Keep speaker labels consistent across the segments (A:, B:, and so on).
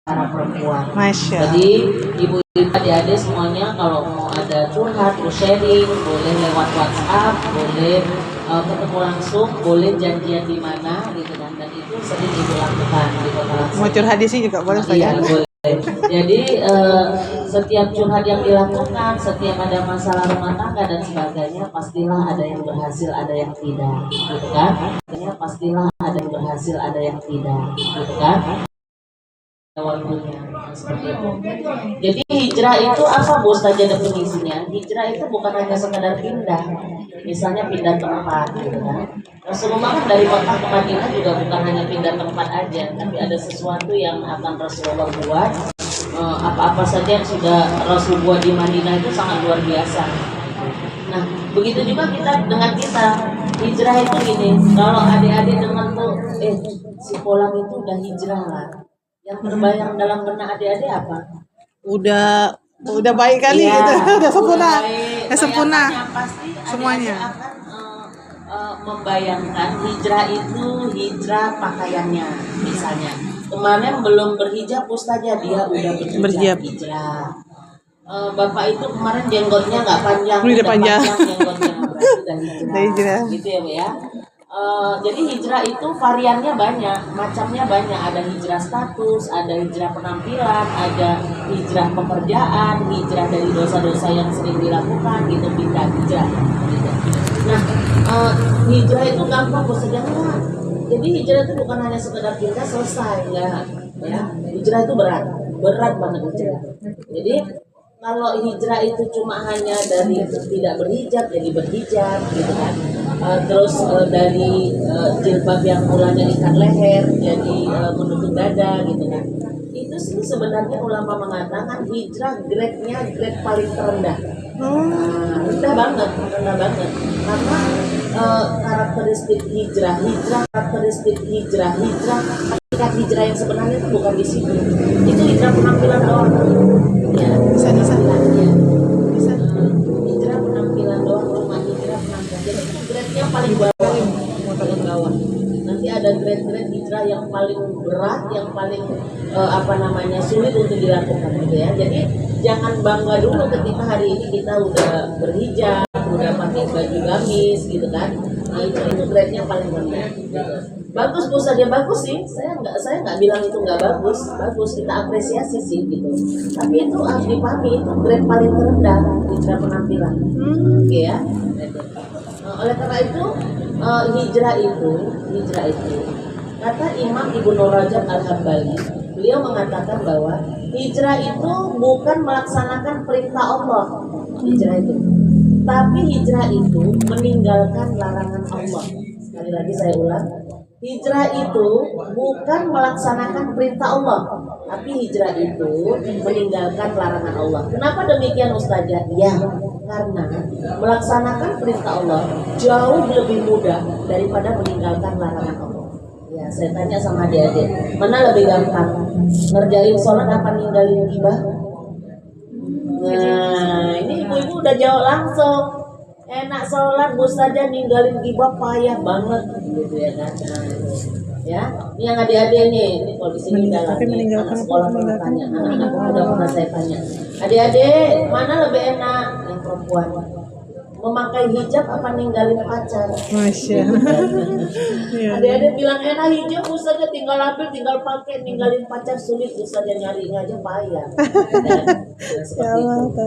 A: para perempuan.
B: Masya.
A: Jadi ibu-ibu adik-adik semuanya kalau mau ada curhat, sharing, boleh lewat WhatsApp, boleh ketemu langsung, boleh janjian di mana gitu kan, dan itu sering ibu lakukan di kota langsung.
B: Mau curhat di sini juga boleh
A: Iya,
B: saya.
A: boleh. Jadi setiap curhat yang dilakukan, setiap ada masalah rumah tangga dan sebagainya, pastilah ada yang berhasil, ada yang tidak, gitu kan? Pastilah ada yang berhasil, ada yang tidak, gitu kan? Waktunya seperti itu. Jadi hijrah itu apa Bu Ustazah definisinya? Hijrah itu bukan hanya sekadar pindah, misalnya pindah tempat, gitu kan? Rasulullah kan dari Mekah ke Madinah juga bukan hanya pindah tempat aja, tapi ada sesuatu yang akan Rasulullah buat. Apa-apa saja yang sudah Rasul buat di Madinah itu sangat luar biasa. Nah, begitu juga kita dengan kita. Hijrah itu gini, kalau adik-adik dengar tuh, si Polang itu udah hijrah lah. Yang terbayang dalam benak adik-adik apa?
B: Udah baik kali
A: Iya,
B: gitu. Udah sempurna.
A: baik.
B: Sempurna.
A: Yang pasti
B: Semuanya.
A: adik-adik akan membayangkan hijrah itu hijrah pakaiannya misalnya. Kemarin belum berhijab Ustazah, dia udah berhijab. Hijrah. Bapak itu kemarin jenggotnya nggak panjang,
B: udah panjang
A: jenggotnya, berarti udah hijrah. Gitu ya Bu ya. Jadi hijrah itu variannya banyak, macamnya banyak. Ada hijrah status, ada hijrah penampilan, ada hijrah pekerjaan, hijrah dari dosa-dosa yang sering dilakukan, gitu, pindah hijrah. Gitu. Nah, hijrah itu gampang Ustazah enggak. Jadi hijrah itu bukan hanya sekedar pindah selesai, enggak. Ya, hijrah itu berat banget hijrah. Jadi kalau hijrah itu cuma hanya dari tidak berhijab jadi berhijab, gitu kan. Terus dari jilbab yang mulanya ikat leher jadi menutup dada, gitu kan. Itu sih sebenarnya ulama mengatakan hijrah grade-nya grade paling terendah. Rendah banget. Karena karakteristik hijrah hakikat hijrah yang sebenarnya itu bukan di situ. Itu hijrah penampilan doang. Ya, bisa. Hijrah penampilan doang, cuma hijrah penampilan. Jadi itu grade-nya paling bawah. Nanti ada grade hijrah yang paling berat, yang paling sulit untuk dilakukan, gitu ya. Jadi jangan bangga dulu ketika hari ini kita udah berhijab, udah pakai baju gamis, gitu kan. Nah, itu grade-nya paling rendah. Bagus Bu Ustazah, bagus sih. Saya nggak bilang itu nggak bagus, kita apresiasi sih gitu. Tapi itu harus dipahami, itu grade paling terendah hijrah penampilan. Oke ya. Oleh karena itu hijrah itu kata Imam Ibnu Rajab Al-Hambali, beliau mengatakan bahwa hijrah itu bukan melaksanakan perintah Allah, hijrah itu, tapi hijrah itu meninggalkan larangan Allah. Sekali lagi saya ulang, hijrah itu bukan melaksanakan perintah Allah, tapi hijrah itu meninggalkan larangan Allah. Kenapa demikian Ustazah? Ya, karena melaksanakan perintah Allah jauh lebih mudah daripada meninggalkan larangan Allah. Ya, saya tanya sama adik-adik, mana lebih gampang? Ngerjain sholat apa ninggalin ghibah? Nah, ini ibu-ibu udah jawab langsung. Enak sholat, Bu Ustazah, ninggalin ghibah payah banget, gitu ya kan? Ya, ini yang adik-adik ini kalau di sini udah lagi anak sekolah pernah tanya, anak-anak udah pernah saya tanya, adik-adik mana lebih enak? Yang perempuan memakai hijab apa ninggalin pacar?
B: Masya.
A: Adik-adik bilang enak hijab, Ustazah, tinggal ambil, tinggal pakai, ninggalin pacar sulit, Ustazah nyarinya aja payah. Seperti itu.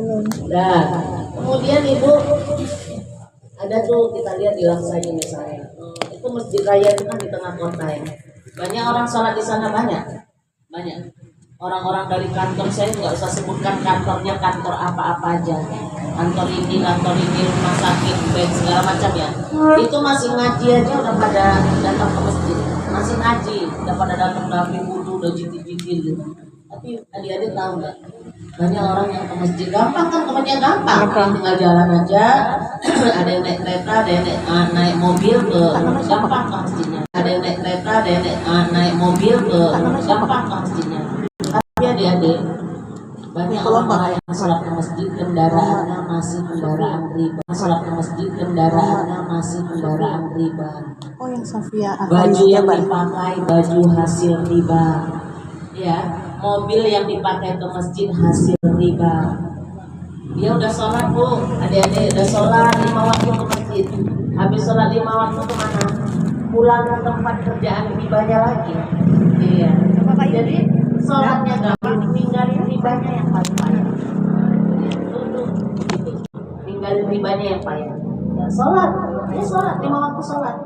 A: Nah, kemudian ibu ada tuh kita lihat di Laksani misalnya, itu masjid raya itu kan di tengah kota ya. Banyak orang sholat di sana, banyak. Orang-orang dari kantor, saya nggak usah sebutkan kantornya, kantor apa-apa aja. Kantor ini, rumah sakit, bank, segala macam ya. Itu masih ngaji aja udah pada datang ke masjid. Masih ngaji, udah pada datang dari wudhu, udah jikir-jikir gitu. Tapi adik-adik tahu nggak? Banyak orang yang ke masjid gampang kan, temannya gampang. Tinggal jalan aja. Ada yang naik kereta, ada yang naik mobil ke gampang ke masjidnya. Ada yang naik kereta, ada yang naik mobil ke gampang ke masjidnya. Tapi adik-adik, banyak orang yang sholat ke masjid kendaraannya masih kendaraan riba.
B: Oh, yang Sofia.
A: Baju yang dipakai baju hasil riba. Ya. mobil yang dipakai ke masjid hasil riba. Dia udah sholat bu, adik-adik udah sholat 5 waktu ke masjid. Habis sholat 5 waktu kemana? Pulang ke tempat kerjaan ribanya lagi. Iya. Jadi sholatnya gampang, ninggalin ribanya yang paling payah. Ninggalin ribanya yang payah. Ya, sholat, ya sholat 5 waktu sholat.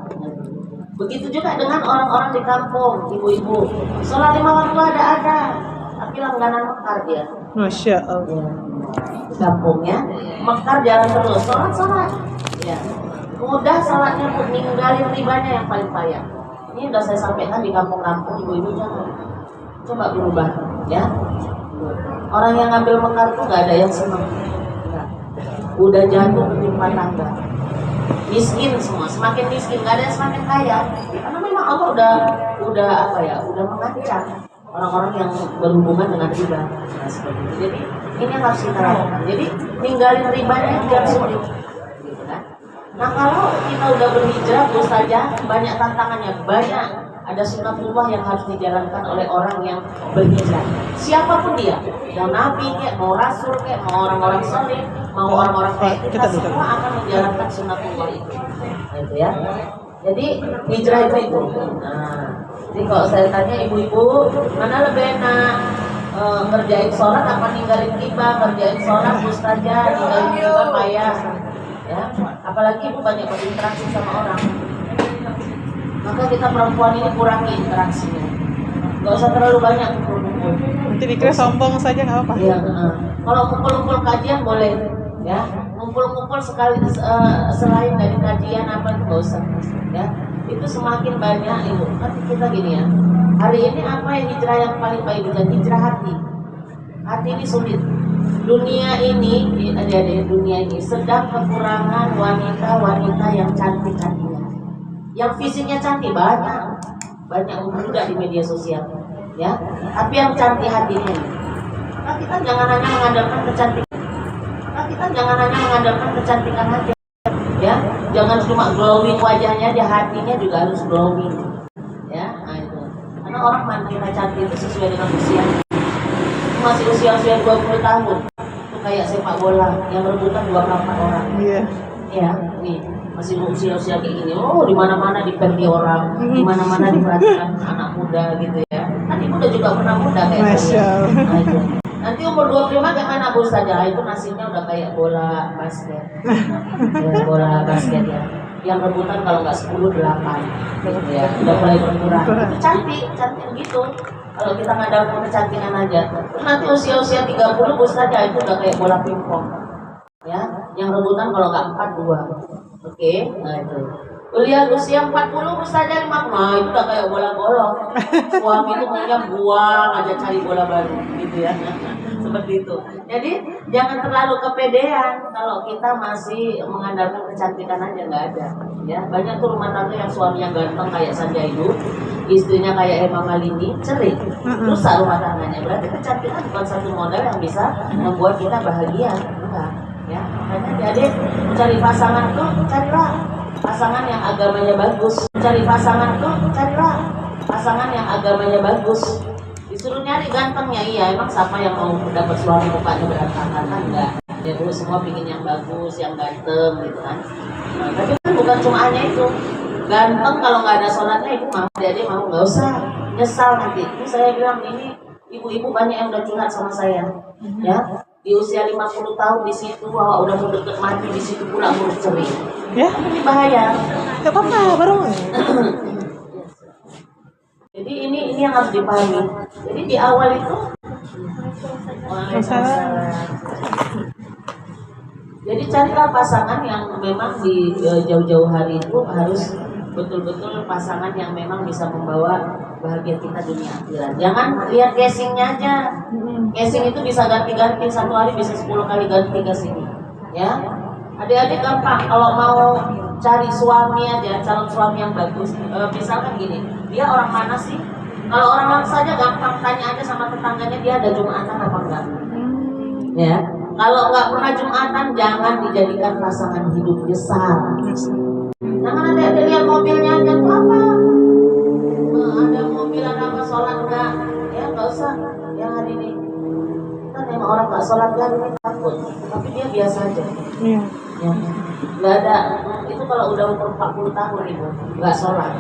A: Begitu juga dengan orang-orang di kampung, ibu-ibu. Sholat 5 waktu ada, tapi langganan mekar dia.
B: Masya Allah.
A: Ya. Kampungnya mekar jalan terus, sholat. Ya. Mudah sholatnya pun, ninggalin ribanya yang paling payah. Ini udah saya sampaikan di kampung-kampung, ibu-ibu jangan. Coba berubah, ya. Orang yang ngambil mekar tuh gak ada yang senang. Udah jatuh ketimpa tangga. Miskin semua, semakin miskin, gak ada yang semakin kaya. Karena memang Allah udah mengancam orang-orang yang berhubungan dengan riba. Nah, seperti itu. Jadi ini yang harus kita lakukan. Jadi ninggalin ribanya itu yang sulit. Gitu kan? Nah kalau kita udah berhijrah, terus saja banyak tantangannya, banyak. Ada sunatullah yang harus dijalankan oleh orang yang berhijrah. Siapapun dia, mau nabi kayak, mau rasul kayak, mau orang-orang soleh, mau orang-orang kayak kita semua akan menjalankan sunatullah itu. Gitu ya. Jadi hijrah itu. Nah, jadi kalau saya tanya ibu-ibu, mana lebih enak? Ngerjain sholat apa ninggalin riba? Ngerjain sholat mustajab, ninggalin riba payah. Ya, apalagi ibu banyak berinteraksi sama orang. Maka kita perempuan ini kurangi interaksinya. Gak usah terlalu banyak kumpul-kumpul.
B: Nanti dikira sombong saja nggak apa-apa.
A: Iya, kalau kumpul-kumpul kajian boleh, ya. Kumpul-kumpul sekali selain dari kajian apa itu gak usah, ya. Itu semakin banyak itu. Kan kita gini ya. Hari ini apa yang hijrah yang paling baik? Hijrah hati. Hati ini sulit. Dunia ini, adik-adik, dunia ini sedang kekurangan wanita-wanita yang cantik hatinya. Yang fisiknya cantik banyak muda di media sosial, ya. Tapi yang cantik hatinya, maka kita jangan hanya mengandalkan kecantikan hati, ya. Jangan cuma glowing wajahnya, dia hatinya juga harus glowing, ya. Nah itu, karena orang mandang kita cantik itu sesuai dengan usia. Masih usia 20 tahun, itu kayak sepak bola yang rebutan 24 orang.
B: Iya.
A: Ya, nih masih usia-usia kayak gini, di mana-mana dipergi orang, di mana-mana diperhatikan anak muda gitu ya. Kan ibu udah juga pernah muda kayak
B: Masya Allah.
A: Nah, itu. Nanti umur 25 kayak mana bu saja, itu nasibnya udah kayak bola basket, ya, bola basket ya. Yang rebutan kalau nggak 10-8 gitu ya, udah mulai berkurang. Itu cantik begitu. Kalau kita ngandalkan kecantikan aja, terus nanti usia 30 bu saja itu udah kayak bola pingpong. Ya, yang rebutan kalau nggak 4-2. Oke, nah itu. Usia 40 saja 50, nah itu udah kayak bola golok. Suami itu maunya buang aja cari bola baru, gitu ya. Seperti itu. Jadi jangan terlalu kepedean kalau kita masih mengandalkan kecantikan aja, nggak ada. Ya, banyak tuh rumah tangga yang suaminya ganteng kayak Sanjaidu, istrinya kayak Hema Malini, cerai, rusak rumah tangganya. Berarti kecantikan bukan satu modal yang bisa membuat kita bahagia, bukan? Ya, makanya jadi mencari pasangan tuh carilah pasangan yang agamanya bagus. Carilah pasangan yang agamanya bagus. Disuruh nyari gantengnya, iya emang siapa yang mau dapat suami mukanya berantakan kan enggak. Ya dulu semua bikin yang bagus, yang ganteng gitu kan. Nah, tapi kan bukan cuma hanya itu. Ganteng kalau nggak ada sholatnya ibu mau, jadi mau nggak usah nyesal nanti. Ini saya bilang ini ibu-ibu banyak yang udah curhat sama saya, ya. Di usia 50 tahun di situ udah mau deket mati di situ pula urus cerai.
B: Ya?
A: Ini bahaya.
B: Gak apa-apa, baru.
A: Jadi ini yang harus dipahami. Jadi di awal itu jadi carilah pasangan yang memang di jauh-jauh hari itu harus betul-betul pasangan yang memang bisa membawa bahagia kita dunia akhirat. Jangan lihat casingnya aja. Casing itu bisa ganti-ganti, satu hari bisa 10 kali ganti casingnya. Ya, adik-adik gampang kalau mau cari suami aja, calon suami yang bagus. Misalkan gini, dia orang mana sih? Kalau orang saja gampang, tanya aja sama tetangganya dia ada Jumatan apa enggak. Ya, kalau nggak pernah Jumatan jangan dijadikan pasangan hidup besar. Jangan ada lihat mobilnya aja tuh apa? Ada mobil ada apa sholat enggak? Ya nggak usah. Ya orang nggak sholat kan ini takut, tapi dia biasa aja.
B: Iya.
A: Ya, nggak ada. Itu kalau udah umur 40 tahun ibu nggak sholat,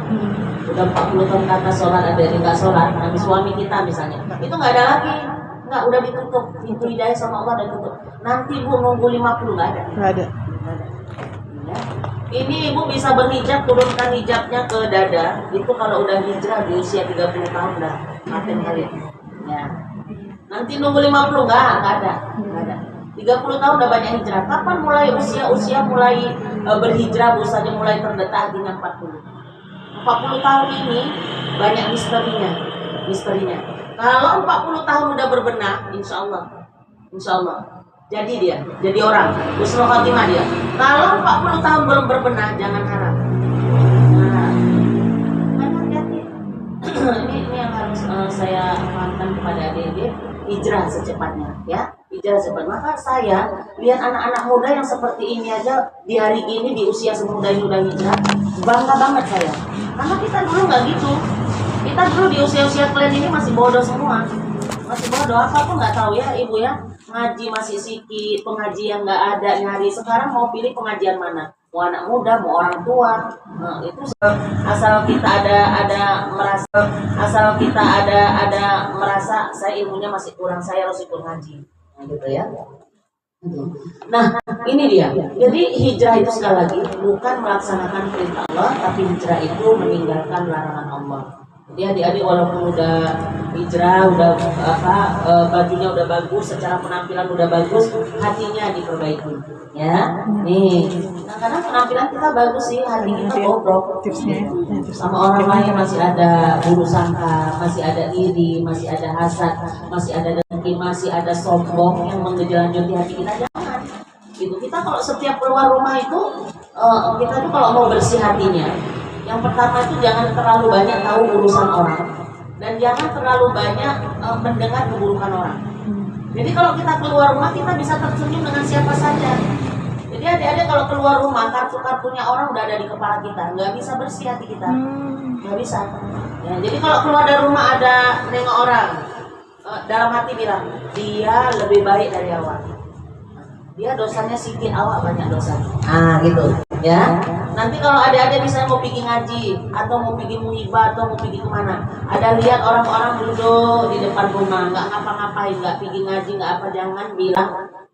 A: udah 40 tahun ke atas sholat, ada yang nggak sholat, habis suami kita misalnya, itu nggak ada lagi, nggak, udah ditutup pintu hidayah sama Allah, udah ditutup. Nanti ibu nunggu 50 nggak ada.
B: Nggak ada.
A: Ya. Ini ibu bisa berhijab, turunkan hijabnya ke dada. Itu kalau udah hijrah di usia 30 tahun dah maafin kalian. Ya. Nanti nunggu 50 nggak ada. Nggak ada. 30 tahun udah banyak hijrah. Kapan mulai usia mulai berhijrah, usahanya mulai terdetak dengan 40. 40 tahun ini banyak misterinya. Kalau 40 tahun udah berbenah, insya Allah jadi orang, husnul khotimah dia. Kalau 40 tahun belum berbenah, jangan harap. Nah, hati-hati. ini yang harus saya pahamkan kepada adik-adik, hijrah secepatnya, ya. Hijrah cepat. Maka saya lihat anak-anak muda yang seperti ini aja di hari ini di usia semuda ini udah hijrah, bangga banget saya. Karena kita dulu nggak gitu. Kita dulu di usia-usia kalian ini masih bodoh semua. Masih bodoh, apa pun nggak tahu ya ibu ya. Ngaji masih sedikit, pengajian nggak ada nyari. Sekarang mau pilih pengajian mana? Mau anak muda, mau orang tua. Nah, itu asal kita ada merasa saya ilmunya masih kurang, saya harus ikut ngaji. Nah, gitu ya. Nah, ini dia. Jadi hijrah itu sekali lagi bukan melaksanakan perintah Allah, tapi hijrah itu meninggalkan larangan Allah. Jadi adik-adik walaupun udah hijrah, udah bajunya udah bagus, secara penampilan udah bagus, hatinya diperbaiki. Ya, nih. Nah, karena penampilan kita bagus sih, hati kita bobrok.
B: Tipsnya.
A: Sama orang lain masih ada buruk sangka, masih ada iri, masih ada hasad, masih ada dengki, masih ada sombong yang mengejelanjuti hati kita. Jangan. Gitu. Kita kalau setiap keluar rumah itu, kita tuh kalau mau bersih hatinya, yang pertama itu jangan terlalu banyak tahu urusan orang, dan jangan terlalu banyak mendengar keburukan orang. Jadi kalau kita keluar rumah, kita bisa tersenyum dengan siapa saja. Jadi adik-adik kalau keluar rumah, kartu-kartunya orang udah ada di kepala kita, nggak bisa bersih hati kita, nggak bisa. Ya, jadi kalau keluar dari rumah ada nengok orang, dalam hati bilang dia lebih baik dari awak. Dia dosanya sedikit, awak banyak dosa. Ah gitu, ya. Nanti kalau adik-adik misalnya mau pergi ngaji, atau mau pergi muhibah, atau mau pergi kemana, ada lihat orang-orang duduk di depan rumah, nggak ngapa-ngapain, nggak pergi ngaji, nggak apa, jangan bilang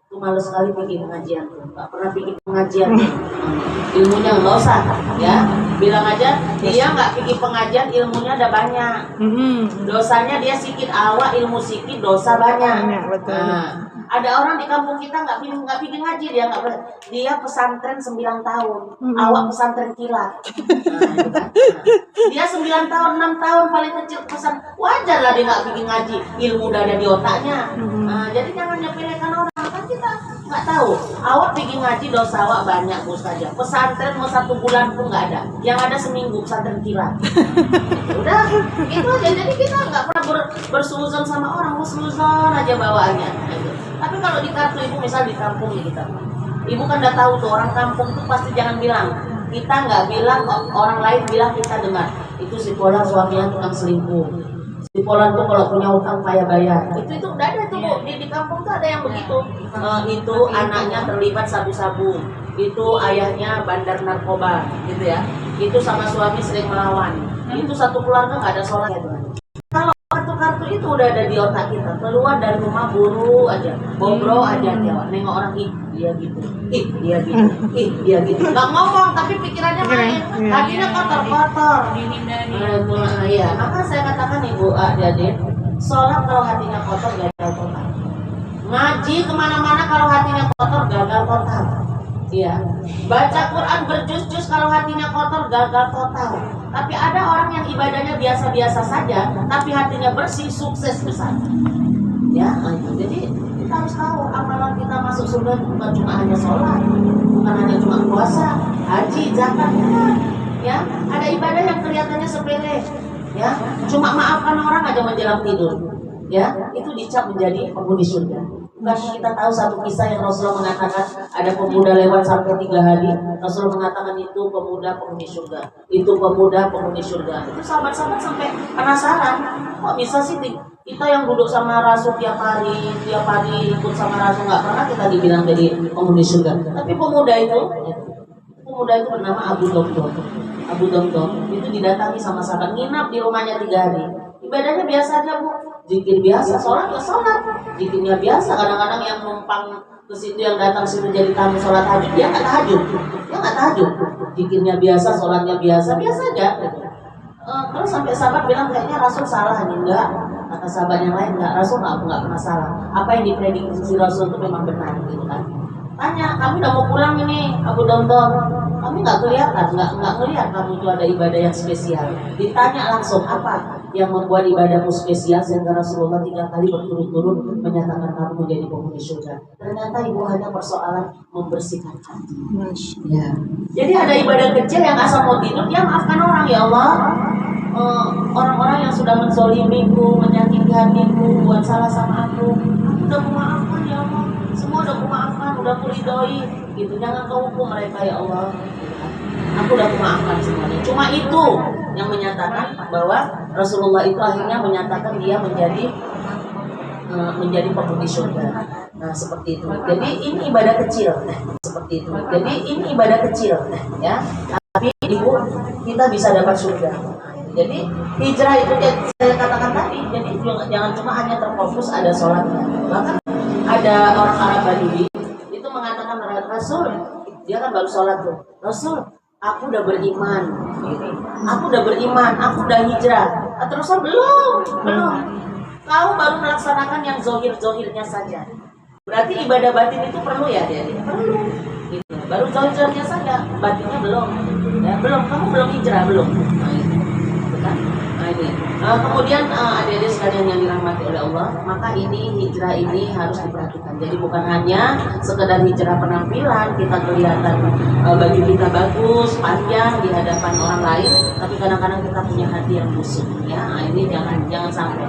A: tuh males sekali pergi pengajian, nggak pernah pergi pengajian, ilmunya nggak usah, ya. Bilang aja dia nggak pergi pengajian, ilmunya ada banyak, dosanya dia sedikit, awak ilmu sedikit, dosa banyak.
B: Betul.
A: Nah, ada orang di kampung kita nggak pergi ngaji, dia pesantren 9 tahun, awak pesantren kilat. Nah, dia 9 tahun, 6 tahun paling kecil pesan, wajar lah dia nggak pergi ngaji, ilmu udah ada di otaknya. Nah, jadi jangan nyepelekan orang, kan kita nggak tahu. Awak pergi ngaji, dosa awak banyak bos saja. Pesantren mau 1 bulan pun nggak ada, yang ada seminggu pesantren kilat. Udah itu aja. Jadi kita nggak pernah bersuzon sama orang, bersuzon aja bawaannya. Tapi kalau di kartu ibu, misal di kampung nih kita, ibu kan udah tahu tuh orang kampung tuh pasti jangan bilang, kita nggak bilang, orang lain bilang kita dengar. Itu si Polan suaminya tukang selingkuh, si Polan tuh kalau punya utang payah bayar. Itu udah ada tuh Bu. Di kampung tuh ada yang begitu. Itu anaknya terlibat sabu-sabu, itu ayahnya bandar narkoba, gitu ya. Itu sama suami sering melawan. Itu satu keluarga nggak ada sholat ya. Kartu itu udah ada di otak kita, keluar dari rumah buru aja, bobrok aja dia, nengok orang, dia gitu, dia gitu, nggak ngomong tapi pikirannya main, hatinya kotor. Iya, maka saya katakan ibu adik-adik, sholat kalau hatinya kotor gagal total, ngaji kemana-mana kalau hatinya kotor gagal total. Iya, baca Quran berjus-jus kalau hatinya kotor gagal total. Tapi ada orang yang ibadahnya biasa-biasa saja, tapi hatinya bersih, sukses besar. Ya, jadi kita harus tahu amalan kita masuk surga bukan cuma hanya sholat, bukan hanya cuma puasa, haji, zakat, ya. Ada ibadah yang kelihatannya sepele, ya. Cuma maafkan orang aja menjelang tidur, ya. Itu dicap menjadi penghuni surga. Kan kita tahu satu kisah yang Rasulullah mengatakan ada pemuda lewat sampai 3 hari. Rasulullah mengatakan itu pemuda penghuni surga. Itu pemuda penghuni surga. Itu sahabat-sahabat sampai penasaran. Kok bisa sih kita yang duduk sama Rasul tiap hari ikut sama Rasul nggak pernah kita dibilang jadi penghuni surga. Tapi pemuda itu bernama Abu Domdom. Abu Domdom itu didatangi sama sahabat, nginap di rumahnya 3 hari. Ibadahnya biasa aja, Bu. Zikir biasa, sholat ya sholat. Zikirnya biasa. Kadang-kadang yang numpang ke situ, yang datang situ jadi tamu sholat tahajud, dia nggak tahajud. Zikirnya biasa, sholatnya biasa aja. Gitu. Terus sampai sahabat bilang kayaknya Rasul salah nih, enggak. Kata sahabat yang lain, enggak, Rasul nggak pernah salah. Apa yang diprediksi Rasul itu memang benar, gitu kan? Tanya, kami udah mau pulang ini, Abu Domdom. Kami nggak kelihatan, nggak ngelihat kamu itu ada ibadah yang spesial. Ditanya langsung, apa yang membuat ibadahmu spesial sehingga Rasulullah 3 kali berturut-turut menyatakan kamu menjadi penghuni surga. Ternyata ibu hanya persoalan membersihkan hati. Ya. Jadi ada ibadah kecil yang asal mau tidur, dia maafkan orang, ya Allah. Orang-orang yang sudah menzolimiku, menyakiti hatiku, buat salah sama aku udah kumaafkan ya Allah. Semua udah kumaafkan, udah kuridhoi. Gitu, jangan kau hukum mereka ya Allah. Aku udah kumaafkan semuanya. Cuma itu yang menyatakan bahwa Rasulullah itu akhirnya menyatakan dia menjadi penghuni surga. Nah, seperti itu. Jadi ini ibadah kecil. Seperti itu. Jadi ini ibadah kecil, ya. Tapi ibu, kita bisa dapat surga. Jadi hijrah itu saya katakan tadi. Jadi jangan cuma hanya terfokus ada sholatnya. Bahkan ada orang Arab Badui itu mengatakan Rasul, dia kan baru sholat tuh. Rasul, aku udah beriman, aku udah hijrah. Terus belum. Kau baru melaksanakan yang zohirnya saja. Berarti ibadah batin itu perlu ya, dia? Perlu. Gitu. Baru zohirnya saja, batinnya belum. Ya, kamu belum hijrah belum. Nah, ini. Kemudian adik-adik sekalian yang dirahmati oleh Allah, maka hijrah ini harus diperhatikan. Jadi bukan hanya sekedar hijrah penampilan, kita kelihatan baju kita bagus, panjang di hadapan orang lain, tapi kadang-kadang kita punya hati yang busuk. Ya, ini jangan sampai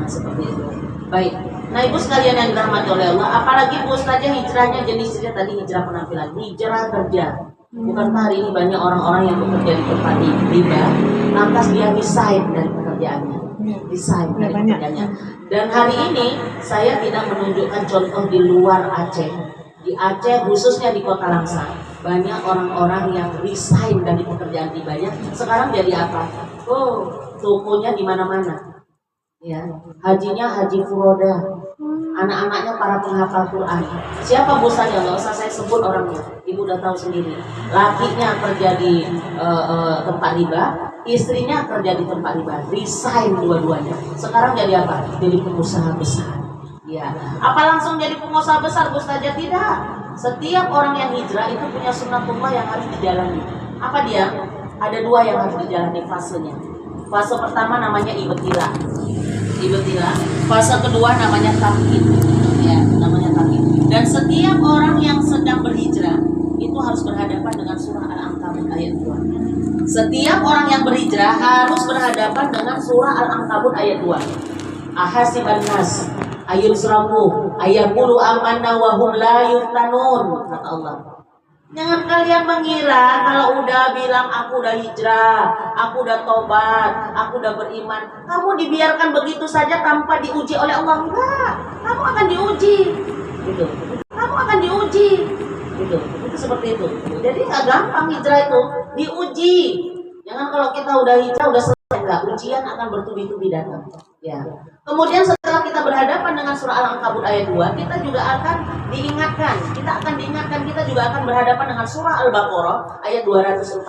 A: seperti itu. Baik. Nah, ibu sekalian yang dirahmati oleh Allah, apalagi bu saja hijrahnya jenisnya tadi hijrah penampilan, hijrah kerja. Bukan hari ini banyak orang-orang yang bekerja di tempat riba, lantas dia resign dari pekerjaannya, Dan hari ini saya tidak menunjukkan contoh di luar Aceh. Di Aceh khususnya di Kota Langsa, banyak orang-orang yang resign dari pekerjaan ribanya. Sekarang jadi apa? Tokonya di mana-mana. Ya, hajinya haji furoda. Anak-anaknya para penghafal Quran. Siapa bosnya? Nggak usah saya sebut orangnya. Ibu udah tahu sendiri. Lakinya kerja di tempat riba, istrinya kerja di tempat riba. Resign dua-duanya. Sekarang jadi apa? Jadi pengusaha besar. Ya. Apa langsung jadi pengusaha besar? Saja tidak. Setiap orang yang hijrah itu punya sunnatullah yang harus dijalani. Apa dia? Ada 2 yang harus dijalani fasenya. Fase pertama namanya ibtilah. Fase kedua namanya tamkin, ya, namanya tamkin. Dan setiap orang yang sedang berhijrah itu harus berhadapan dengan surah Al-Ankabut ayat 2. Setiap orang yang berhijrah harus berhadapan dengan surah Al-Ankabut ayat 2. Ahasiban nas ayusraku ayaqulu amanna wa hum la yuftanun, kata Allah. Jangan kalian mengira kalau udah bilang aku udah hijrah, aku udah tobat, aku udah beriman, kamu dibiarkan begitu saja tanpa diuji oleh Allah. Enggak, kamu akan diuji. Gitu. Kamu akan diuji. Gitu. Itu seperti itu. Jadi nggak gampang hijrah itu, diuji. Jangan kalau kita udah hijrah udah selesai, enggak, ujian akan bertubi-tubi datang. Ya. Kemudian setelah kita berhadapan dengan surah Al-Ankabut ayat 2, kita juga akan diingatkan. Kita juga akan berhadapan dengan surah Al-Baqarah ayat 214.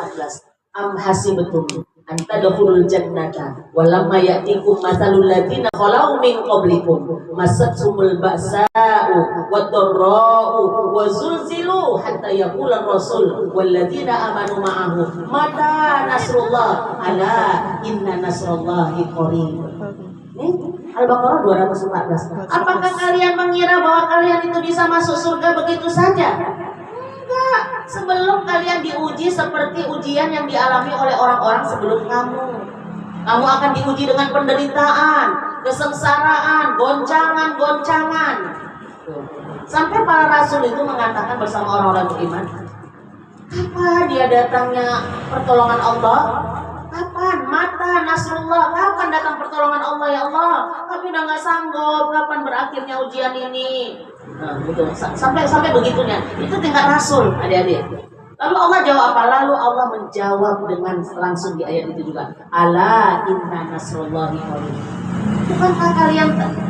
A: Am hasibtum an tadkhulul jannata wa lamma ya'tikum mathalul ladzina khalau min qablikum masatsumul ba'sa'u wad-dharra'u wa zulzilu hatta yaqula ar-rasul wal ladzina amanu ma'ahu mata nasrullah ala inna nasrallahi qarib. Al-Baqarah 214. Apakah kalian mengira bahwa kalian itu bisa masuk surga begitu saja? Enggak. Sebelum kalian diuji seperti ujian yang dialami oleh orang-orang sebelum kamu. Kamu akan diuji dengan penderitaan, kesengsaraan, goncangan-goncangan. Tuh. Sampai para rasul itu mengatakan bersama orang-orang beriman, kapan dia datangnya pertolongan Allah? Kapan? Mata Nasrullah. Kapan datang pertolongan Allah ya Allah? Kami udah nggak sanggup. Kapan berakhirnya ujian ini? Nah, gitu. Sampai begitunya. Itu tingkat rasul, adik-adik. Lalu Allah jawab apa? Lalu Allah menjawab dengan langsung di ayat itu juga. Ala inna nasrullahi qarib.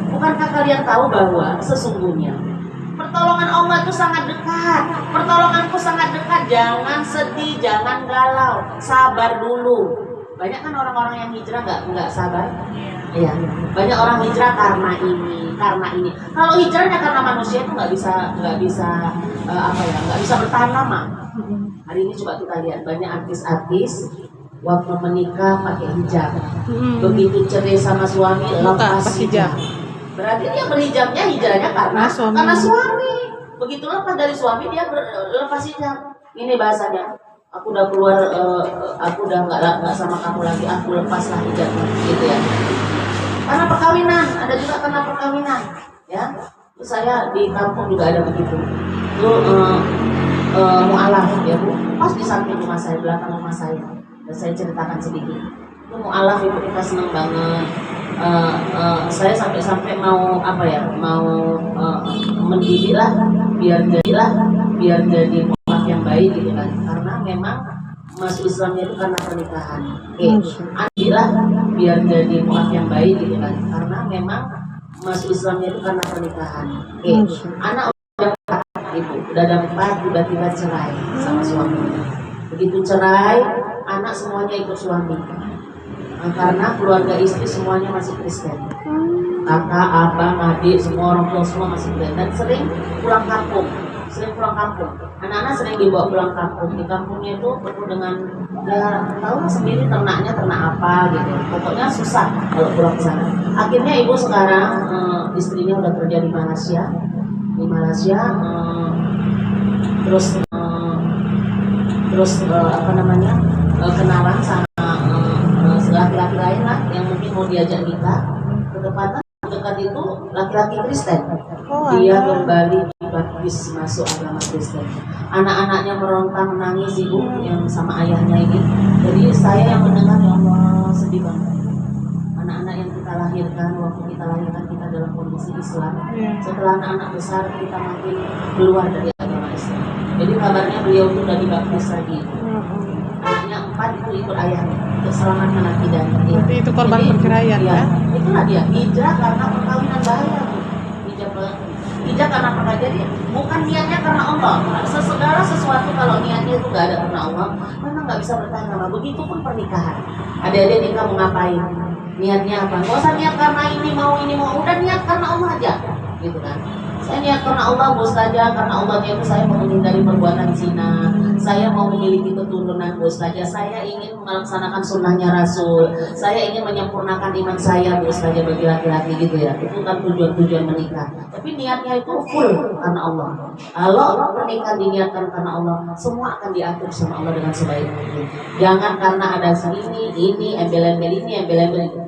A: Bukankah kalian tahu bahwa sesungguhnya pertolongan Allah itu sangat dekat. Pertolonganku sangat dekat. Jangan sedih, jangan galau, sabar dulu. Banyak kan orang-orang yang hijrah nggak sabar. Iya. Banyak orang hijrah karena ini. Kalau hijrahnya karena manusia itu nggak bisa nggak bisa bertahan lama. Hari ini coba kita lihat banyak artis-artis waktu menikah pakai hijab. Begitu cerai sama suami lepas hijab. Berarti dia berhijabnya hijrahnya karena suami. Begitu lepas dari suami dia lepas hijab. Ini bahasanya. Aku udah keluar, aku udah nggak sama kamu lagi. Aku lepaslah hijabnya, gitu ya. Karena perkawinan, ada juga karena perkawinan, ya. Terus saya di kampung juga ada begitu. Itu mu'alaf ya Bu, pas di samping rumah saya, belakang rumah saya. Dan saya ceritakan sedikit. Itu mu'alaf itu kita senang banget. Saya sampai mau mendidik lah biar jadi mu'alaf yang baik gitu kan. Karena memang masuk Islamnya itu karena pernikahan. Andilah biar jadi mu'alaf yang baik gitu kan. Karena memang masuk Islamnya itu karena pernikahan. Anak udah ada 4, tiba-tiba cerai sama suaminya. Begitu cerai, anak semuanya ikut suami. Karena keluarga istri semuanya masih Kristen. Kakak, abang, adik, semua orang tua semua masih Kristen. Dan sering pulang kampung. Anak-anak sering dibawa pulang kampung. Di kampungnya itu penuh dengan, ya tahu sendiri ternaknya ternak apa gitu. Pokoknya susah kalau pulang ke sana. Akhirnya ibu sekarang istrinya udah kerja di Malaysia. Terus kenalan sama laki-laki lain lah yang mungkin mau diajak nikah. Ketepatan dekat itu laki-laki Kristen. Dia kembali dibaptis masuk agama Kristen. Anak-anaknya meronta menangis ibu yang sama ayahnya ini. Jadi saya yang mendengar, ya Allah, sedih banget. Anak-anak yang kita lahirkan, waktu kita lahirkan kita dalam kondisi Islam. Setelah anak-anak besar kita makin keluar dari agama Islam. Jadi kabarnya beliau itu sudah dibaptis lagi. Anaknya 4 itu ikut ayahnya untuk selamatkan akidahnya.
B: Tapi itu korban perceraian ya?
A: Itulah dia hijrah karena perkawinan bahaya. Hijrah karena perkawinan. Jadi bukan niatnya karena Allah. Segala sesuatu kalau niatnya itu nggak ada karena Allah, memang nggak bisa bertahan lama. Begitupun pernikahan. Adik-adik nikah mau ngapain? Niatnya apa? Gak usah niat karena ini mau, udah niat karena Allah aja, gitu kan? Saya niat karena Allah, Bu Ustazah, karena Allah itu saya mau menghindari perbuatan zina, saya mau memiliki keturunan, Bu Ustazah, saya ingin melaksanakan sunnahnya Rasul, saya ingin menyempurnakan iman saya, Bu Ustazah, bagi laki-laki gitu ya. Itu kan tujuan menikah. Tapi niatnya itu full karena Allah. Kalau pernikahan diniatkan karena Allah, semua akan diatur sama Allah dengan sebaik mungkin. Jangan karena ada ini, embel-embel itu.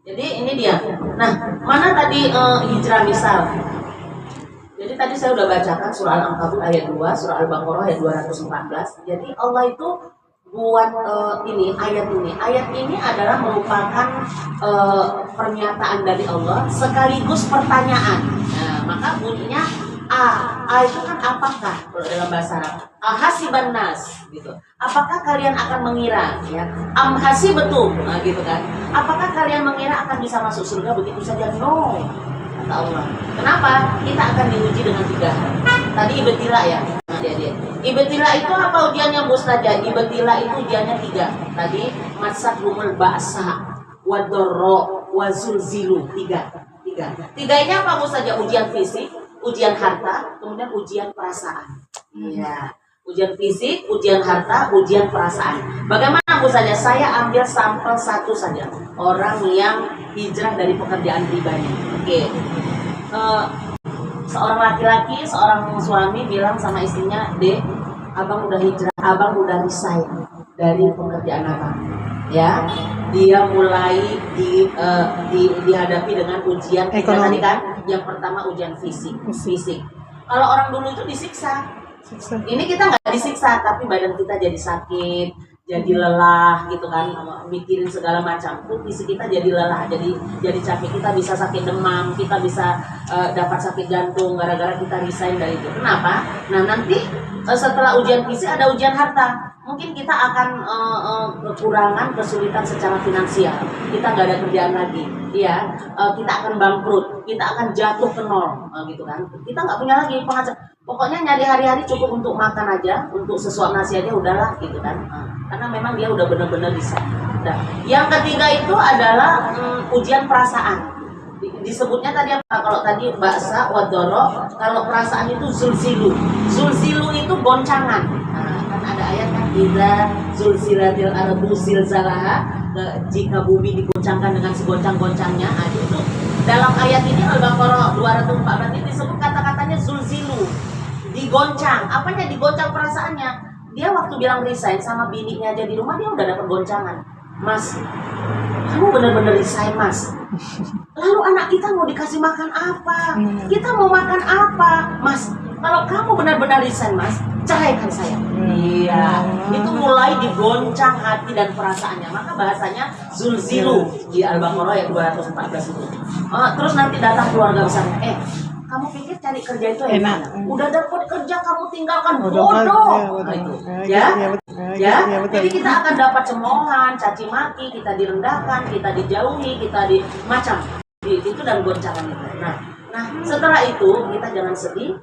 A: Jadi ini dia. Nah, mana tadi hijrah misal? Jadi tadi saya sudah bacakan surah Al-Ankabut ayat 2, surah Al-Baqarah ayat 214. Jadi Allah itu buat ayat ini adalah merupakan pernyataan dari Allah sekaligus pertanyaan. Nah, maka bunyinya A itu kan apakah kalau dalam bahasa Arab? Hasiban nas gitu. Apakah kalian akan mengira ya? Betul. Nah, gitu kan. Apakah kalian mengira akan bisa masuk surga begitu saja? No. Kata Allah. Kenapa? Kita akan diuji dengan 3 hal. Tadi ibtila ya. Nah, dia. Ibtila itu apa ujiannya Bu Ustazah? Ibtila itu ujiannya 3. Tadi masadhumul ba'sa wadorro wazulzilu 3. 3 ini apa Bu Ustazah? Ujian fisik, ujian harta, kemudian ujian perasaan. Iya. Ujian fisik, ujian harta, ujian perasaan. Bagaimana Bu Ustazah? Saya ambil sampel 1 saja. Orang yang hijrah dari pekerjaan pribadi. Oke. Seorang laki-laki, seorang suami bilang sama istrinya, "Dek, abang udah hijrah, abang udah resign dari pekerjaan abang. ya, dia mulai dihadapi dengan ujian
B: Ekonomi.
A: tadi kan. Yang pertama ujian fisik. Kalau orang dulu itu disiksa. Ini kita nggak disiksa, tapi badan kita jadi sakit, jadi lelah gitu kan, mikirin segala macam. Tuh fisik kita jadi lelah, jadi capek. Kita bisa sakit demam, kita bisa dapat sakit jantung gara-gara kita resign dari itu. Kenapa? Nah nanti setelah ujian fisik ada ujian harta. Mungkin kita akan kekurangan, kesulitan secara finansial. Kita nggak ada kerjaan lagi, ya. Kita akan bangkrut, kita akan jatuh ke nol, gitu kan. Kita nggak punya lagi penghasilan. Pokoknya nyari hari-hari cukup untuk makan aja, untuk sesuap nasi aja udahlah, gitu kan. Karena memang dia udah benar-benar bisa. Nah, yang ketiga itu adalah ujian perasaan. Disebutnya tadi apa? Kalau tadi baksa wadoro, kalau perasaan itu zulzilu. Zulzilu itu goncangan. Nah, kan ada ayat kan, idza zulzilatil ardu zilzalaha, jika bumi digoncangkan dengan segoncang-goncangnya. Nah, itu dalam ayat ini Al-Baqarah 214 ini disebut kata-katanya zulzilu, digoncang. Apanya digoncang perasaannya? Dia waktu bilang resign sama bininya aja di rumah, dia udah dapat goncangan. Mas, kamu benar-benar resign, Mas. Lalu anak kita mau dikasih makan apa? Kita mau makan apa? Mas, kalau kamu benar-benar resign, Mas, ceraikan saya. Iya, itu mulai digoncang hati dan perasaannya. Maka bahasanya zulzilu di Al-Baqarah yang 214 itu. Terus nanti datang keluarga besarnya, kamu pikir cari kerja itu enak? Udah dapat kerja kamu tinggalkan, bodoh. Nah, itu. Ya. Jadi kita akan dapat cemoohan, caci maki, kita direndahkan, kita dijauhi, kita macam itu dan goncangan itu. Nah, setelah itu kita jangan sedih,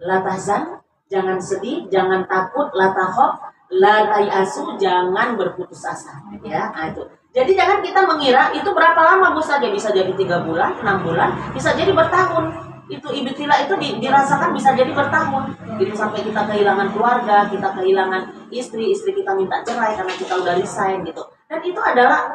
A: la tahzan, jangan sedih, jangan takut, la takhaf, la tayasu, jangan berputus asa. Ya, nah itu. Jadi jangan kita mengira itu berapa lama Bu saja, bisa jadi 3 bulan, 6 bulan, bisa jadi bertahun. Itu ibtila itu dirasakan bisa jadi bertahun. Gitu sampai kita kehilangan keluarga, kita kehilangan istri kita minta cerai karena kita udah resign gitu. Dan itu adalah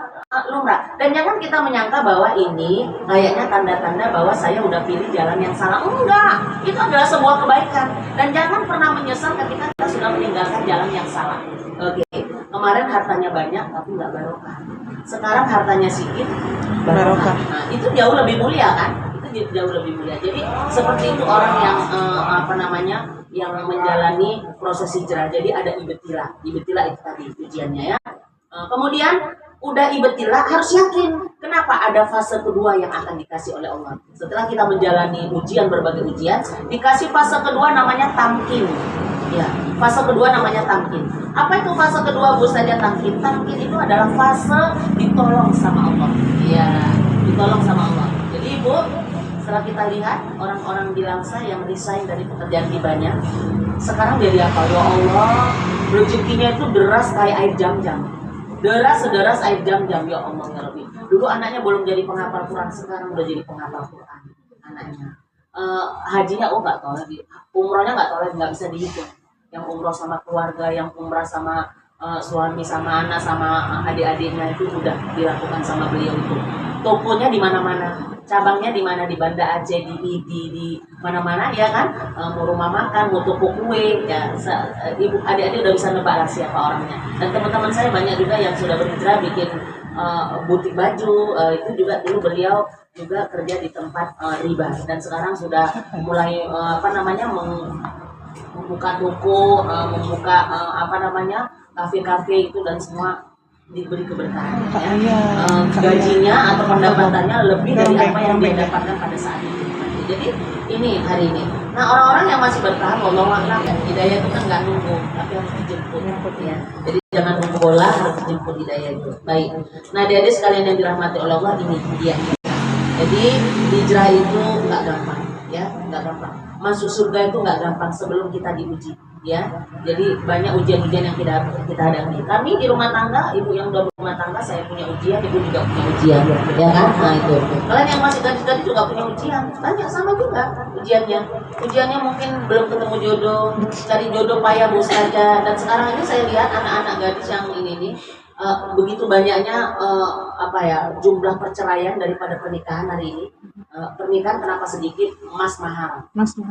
A: lumrah. Dan jangan kita menyangka bahwa ini kayaknya tanda-tanda bahwa saya udah pilih jalan yang salah. Enggak, itu adalah sebuah kebaikan. Dan jangan pernah menyesal ketika kita sudah meninggalkan jalan yang salah. Oke, kemarin hartanya banyak tapi nggak barokah. Sekarang hartanya sedikit barokah. Nah, itu jauh lebih mulia kan? Jauh lebih mulia. Jadi seperti itu orang yang yang menjalani proses hijrah. Jadi ada ibtila itu tadi ujiannya ya. Kemudian udah ibtila harus yakin. Kenapa? Ada fase kedua yang akan dikasih oleh Allah. Setelah kita menjalani ujian, berbagai ujian, dikasih fase kedua namanya tamkin. Ya, fase kedua namanya tamkin. Apa itu fase kedua Bu saja tamkin? Tamkin itu adalah fase ditolong sama Allah. Iya, ditolong sama Allah. Jadi Ibu, setelah kita lihat orang-orang di Langsa yang resign dari pekerjaan hibahnya, sekarang jadi apa? Ya Allah, rezekinya itu deras kayak air jam-jam. Sederas air jam-jam, ya Allah ya Rabbi. Dulu anaknya belum jadi penghafal Quran, sekarang udah jadi penghafal Quran anaknya. Hajinya nggak tahu lagi, umrohnya nggak tahu lagi, nggak bisa dihitung. Yang umroh sama keluarga, yang umrah sama suami, sama anak, sama adik-adiknya itu udah dilakukan sama beliau itu. Tokonya di mana-mana, cabangnya di mana, di Banda Aceh, di mana-mana ya kan, mau rumah makan, mau toko kue, ya ibu adik-adik udah bisa nebak lah siapa orangnya. Dan teman-teman saya banyak juga yang sudah berhijrah bikin butik baju, itu juga dulu beliau juga kerja di tempat riba dan sekarang sudah mulai membuka toko, membuka kafe-kafe itu dan semua diberi keberkahan ya. Gajinya atau pendapatannya lebih dari apa yang dia dapatkan pada saat itu. Jadi ini hari ini. Nah orang-orang yang masih bertahan, wallahu a'lam, hidayah itu kan nggak nunggu, tapi harus dijemput ya. Jadi jangan nunggu bola, harus dijemput hidayah itu. Baik. Nah adik-adik sekalian yang dirahmati oleh Allah, ini dia. Jadi hijrah itu nggak gampang, ya, nggak gampang. Masuk surga itu nggak gampang sebelum kita diuji. Ya, jadi banyak ujian-ujian yang kita hadapi. Kami di rumah tangga, ibu yang udah berumah tangga, saya punya ujian, ibu juga punya ujian, ya kan? Nah itu. Kalian yang masih gadis-gadis juga punya ujian, banyak sama juga ujiannya. Ujiannya mungkin belum ketemu jodoh, cari jodoh payah Bu saja. Dan sekarang ini saya lihat anak-anak gadis yang ini nih, begitu banyaknya jumlah perceraian daripada pernikahan hari ini. Pernikahan kenapa sedikit? Mas mahal.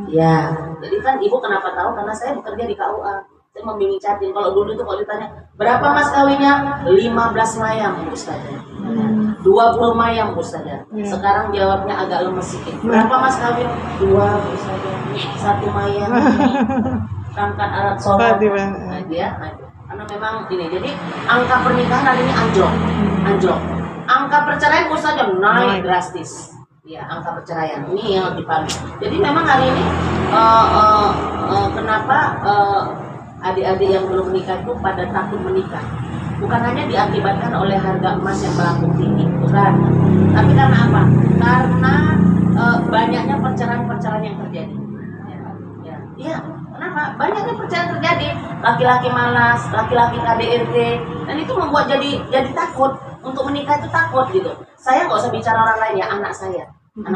A: Ya, jadi kan ibu kenapa tahu? Karena saya bekerja di KUA. Saya membimbing catin. Kalau dulu itu kalau ditanya berapa mas kawinnya, 15 mayang Ustazah, 20 mayang Ustazah. Sekarang jawabnya agak lemes sedikit. Berapa mas kawin? 2 Ustazah, 1 mayang. Berangkat alat sholat. Nah, karena memang ini, jadi angka pernikahan hari ini anjlok. Angka perceraian Ustazah naik drastis. Ya, angka perceraian ini yang harus dipahami. Jadi memang hari ini kenapa adik-adik yang belum menikah itu pada takut menikah? Bukan hanya diakibatkan oleh harga emas yang melambung tinggi, bukan. Tapi karena apa? Karena banyaknya perceraian yang terjadi. Ya, kenapa? Banyaknya perceraian terjadi. Laki-laki malas, laki-laki KDRT, dan itu membuat jadi takut untuk menikah, itu takut gitu. Saya nggak usah bicara orang lain ya, anak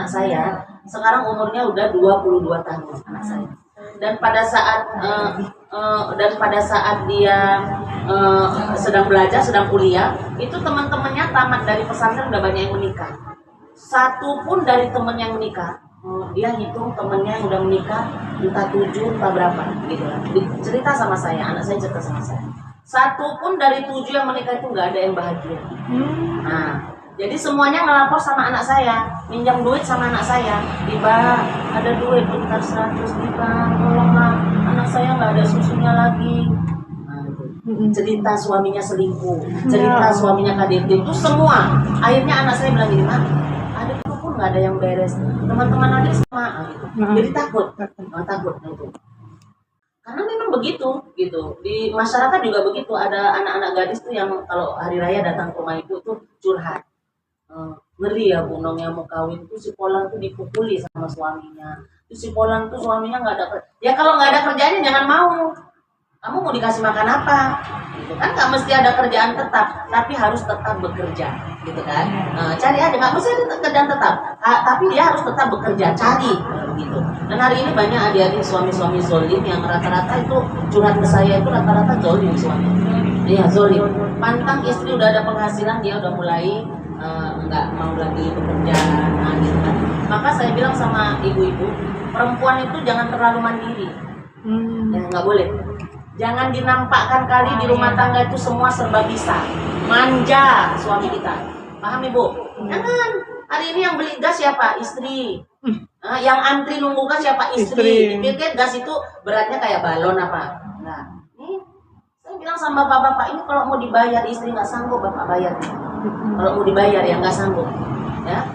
A: saya sekarang umurnya udah 22 tahun anak saya. Dan pada saat dia sedang belajar, sedang kuliah, itu teman-temannya tamat dari pesantren udah banyak yang menikah. Satu pun dari temen yang menikah, dia hitung temennya yang udah menikah entah 7 entah berapa gitu lah. Cerita sama saya, anak saya cerita sama saya. Satu pun dari 7 yang menikah itu nggak ada yang bahagia. Nah, jadi semuanya ngelapor sama anak saya, minjam duit sama anak saya. Tiba ada duit bentar 100 tiba, tolonglah anak saya nggak ada susunya lagi. Nah, cerita suaminya selingkuh, cerita suaminya KDRT, itu semua. Akhirnya anak saya bilang gini, Mak, adikku pun nggak ada yang beres, teman-teman adik sama gitu. Jadi takut itu. Karena memang begitu gitu. Di masyarakat juga begitu, ada anak-anak gadis tuh yang kalau hari raya datang ke rumah ibu tuh curhat. Ngeri ya Bu Nong, yang mau kawin tuh si Polan tuh dipukuli sama suaminya. Terus si Polan tuh suaminya nggak ada kerja. Ya kalau nggak ada kerjanya jangan mau. Kamu mau dikasih makan apa? Gitu kan, nggak mesti ada kerjaan tetap, tapi harus tetap bekerja, gitu kan? Cari aja, nggak mesti ada kerjaan tetap, tapi dia harus tetap bekerja, cari, gitu. Dan hari ini banyak adik-adik suami-suami zolim yang rata-rata itu curhat ke saya itu rata-rata zolim suami. Iya zolim. Pantang istri udah ada penghasilan, dia udah mulai nggak mau lagi bekerja, gitu kan. Maka saya bilang sama ibu-ibu, perempuan itu jangan terlalu mandiri, ya nggak boleh. Jangan dinampakkan kali di rumah tangga itu semua serba bisa, manja suami kita, paham ibu? Jangan. Hari ini yang beli gas siapa? Istri. Yang antri nunggu gas siapa? Istri. Dipikir gas itu beratnya kayak balon apa? Nah, ini saya bilang sama bapak-bapak, ini kalau mau dibayar istri nggak sanggup, bapak bayar. Kalau mau dibayar ya nggak sanggup, ya.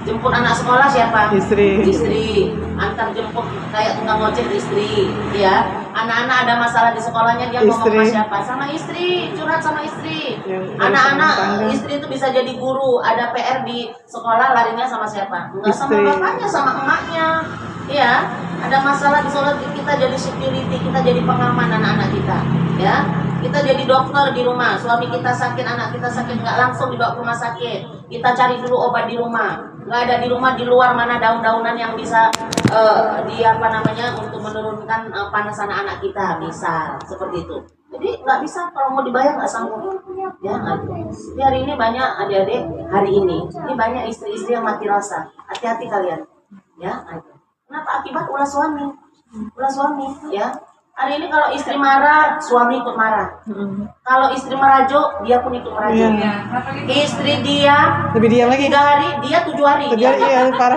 A: Jemput anak sekolah siapa? Istri. Antar jemput kayak tukang ojek istri, ya. Anak-anak ada masalah di sekolahnya, dia ngomong sama siapa? Sama istri, curhat sama istri. Anak-anak istri itu bisa jadi guru, ada PR di sekolah, larinya sama siapa? Enggak sama bapaknya, sama emaknya. Ya, ada masalah di sekolah, kita jadi security, kita jadi pengaman anak-anak kita, ya. Kita jadi dokter di rumah, suami kita sakit, anak kita sakit, nggak langsung dibawa ke rumah sakit. Kita cari dulu obat di rumah. Nggak ada di rumah, di luar mana daun-daunan yang bisa untuk menurunkan panas anak-anak kita, misal seperti itu. Jadi nggak bisa, kalau mau dibayar nggak sanggup. Ya, jadi hari ini banyak adik-adik, hari ini banyak istri-istri yang mati rasa. Hati-hati kalian, ya. Kenapa? Akibat ulah suami, ya. Hari ini kalau istri marah, suami ikut marah. Kalau istri merajuk, dia pun ikut merajuk. Istri dia
B: lebih diam lagi.
A: 3 hari, dia 7 hari.
B: Iya, parah.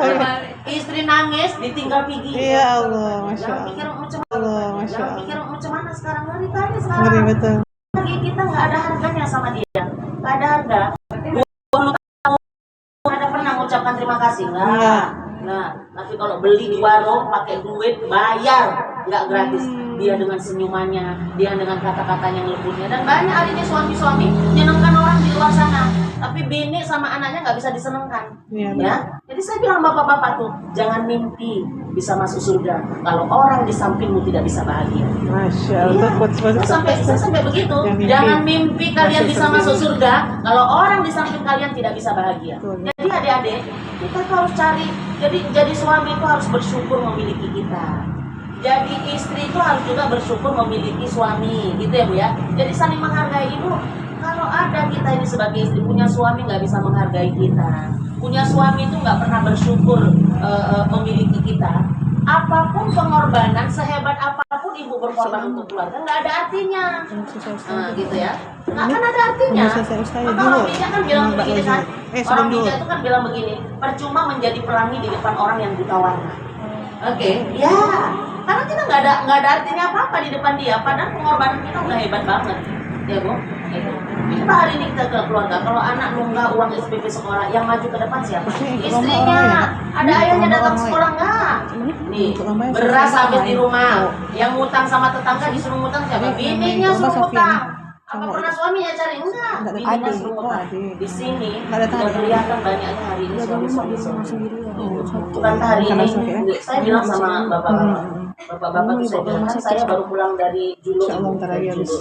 A: Istri nangis, ditinggal pergi.
B: Iya Allah, masya
A: Jangan
B: Allah.
A: pikir macam
B: Allah, masya
A: Jangan
B: Allah.
A: pikir macam mana sekarang. Ngeri kali sekarang.
B: Ngeri betul.
A: Lagi kita nggak ada harganya sama dia. Nggak ada harga. 20 tahun nggak ada pernah mengucapkan terima kasih. Nah, tapi kalau beli di warung pakai duit bayar, nggak gratis. Dia dengan senyumannya, dia dengan kata-katanya yang lembutnya, dan banyak hari ini suami-suami menyenangkan orang di luar sana, tapi bini sama anaknya nggak bisa disenangkan. Ya, jadi saya bilang bapak-bapak tuh jangan mimpi bisa masuk surga kalau orang di sampingmu tidak bisa bahagia.
B: Masya Allah.
A: Sampai begitu. Jangan mimpi kalian bisa masuk surga kalau orang di samping kalian tidak bisa bahagia. Jadi adik-adik, kita harus cari. Jadi suami itu harus bersyukur memiliki kita. Jadi istri itu harus juga bersyukur memiliki suami, gitu ya Bu ya. Jadi saling menghargai. Ibu, kalau ada kita ini sebagai istri punya suami nggak bisa menghargai kita, punya suami itu nggak pernah bersyukur memiliki kita, apapun pengorbanan, sehebat apapun ibu berkorban untuk keluarga nggak ada artinya. Gitu ya, nggak akan ada artinya. Maka orang bijak kan bilang begini kan, orang bijak itu kan bilang begini, percuma menjadi pelangi di depan orang yang buta warna. Oke, ya, karena kita nggak ada artinya apa-apa di depan dia, padahal pengorbanan kita udah hebat banget, ya Bu. Gitu. Coba hari ini kita ke keluarga, kalau anak nunggak uang SPP sekolah, yang maju ke depan siapa? Istrinya. Ada ayahnya datang sekolah nggak? Nih, beras habis di rumah, yang ngutang sama tetangga disuruh ngutang siapa? Bininya suruh ngutang. Apa pernah suaminya cari? Enggak, bininya suruh ngutang. Di sini udah kelihatan banyaknya hari ini suami-suami. Bukankah hari ini saya bilang sama bapak-bapak tuh saya bilang kan saya baru pulang dari Juluk,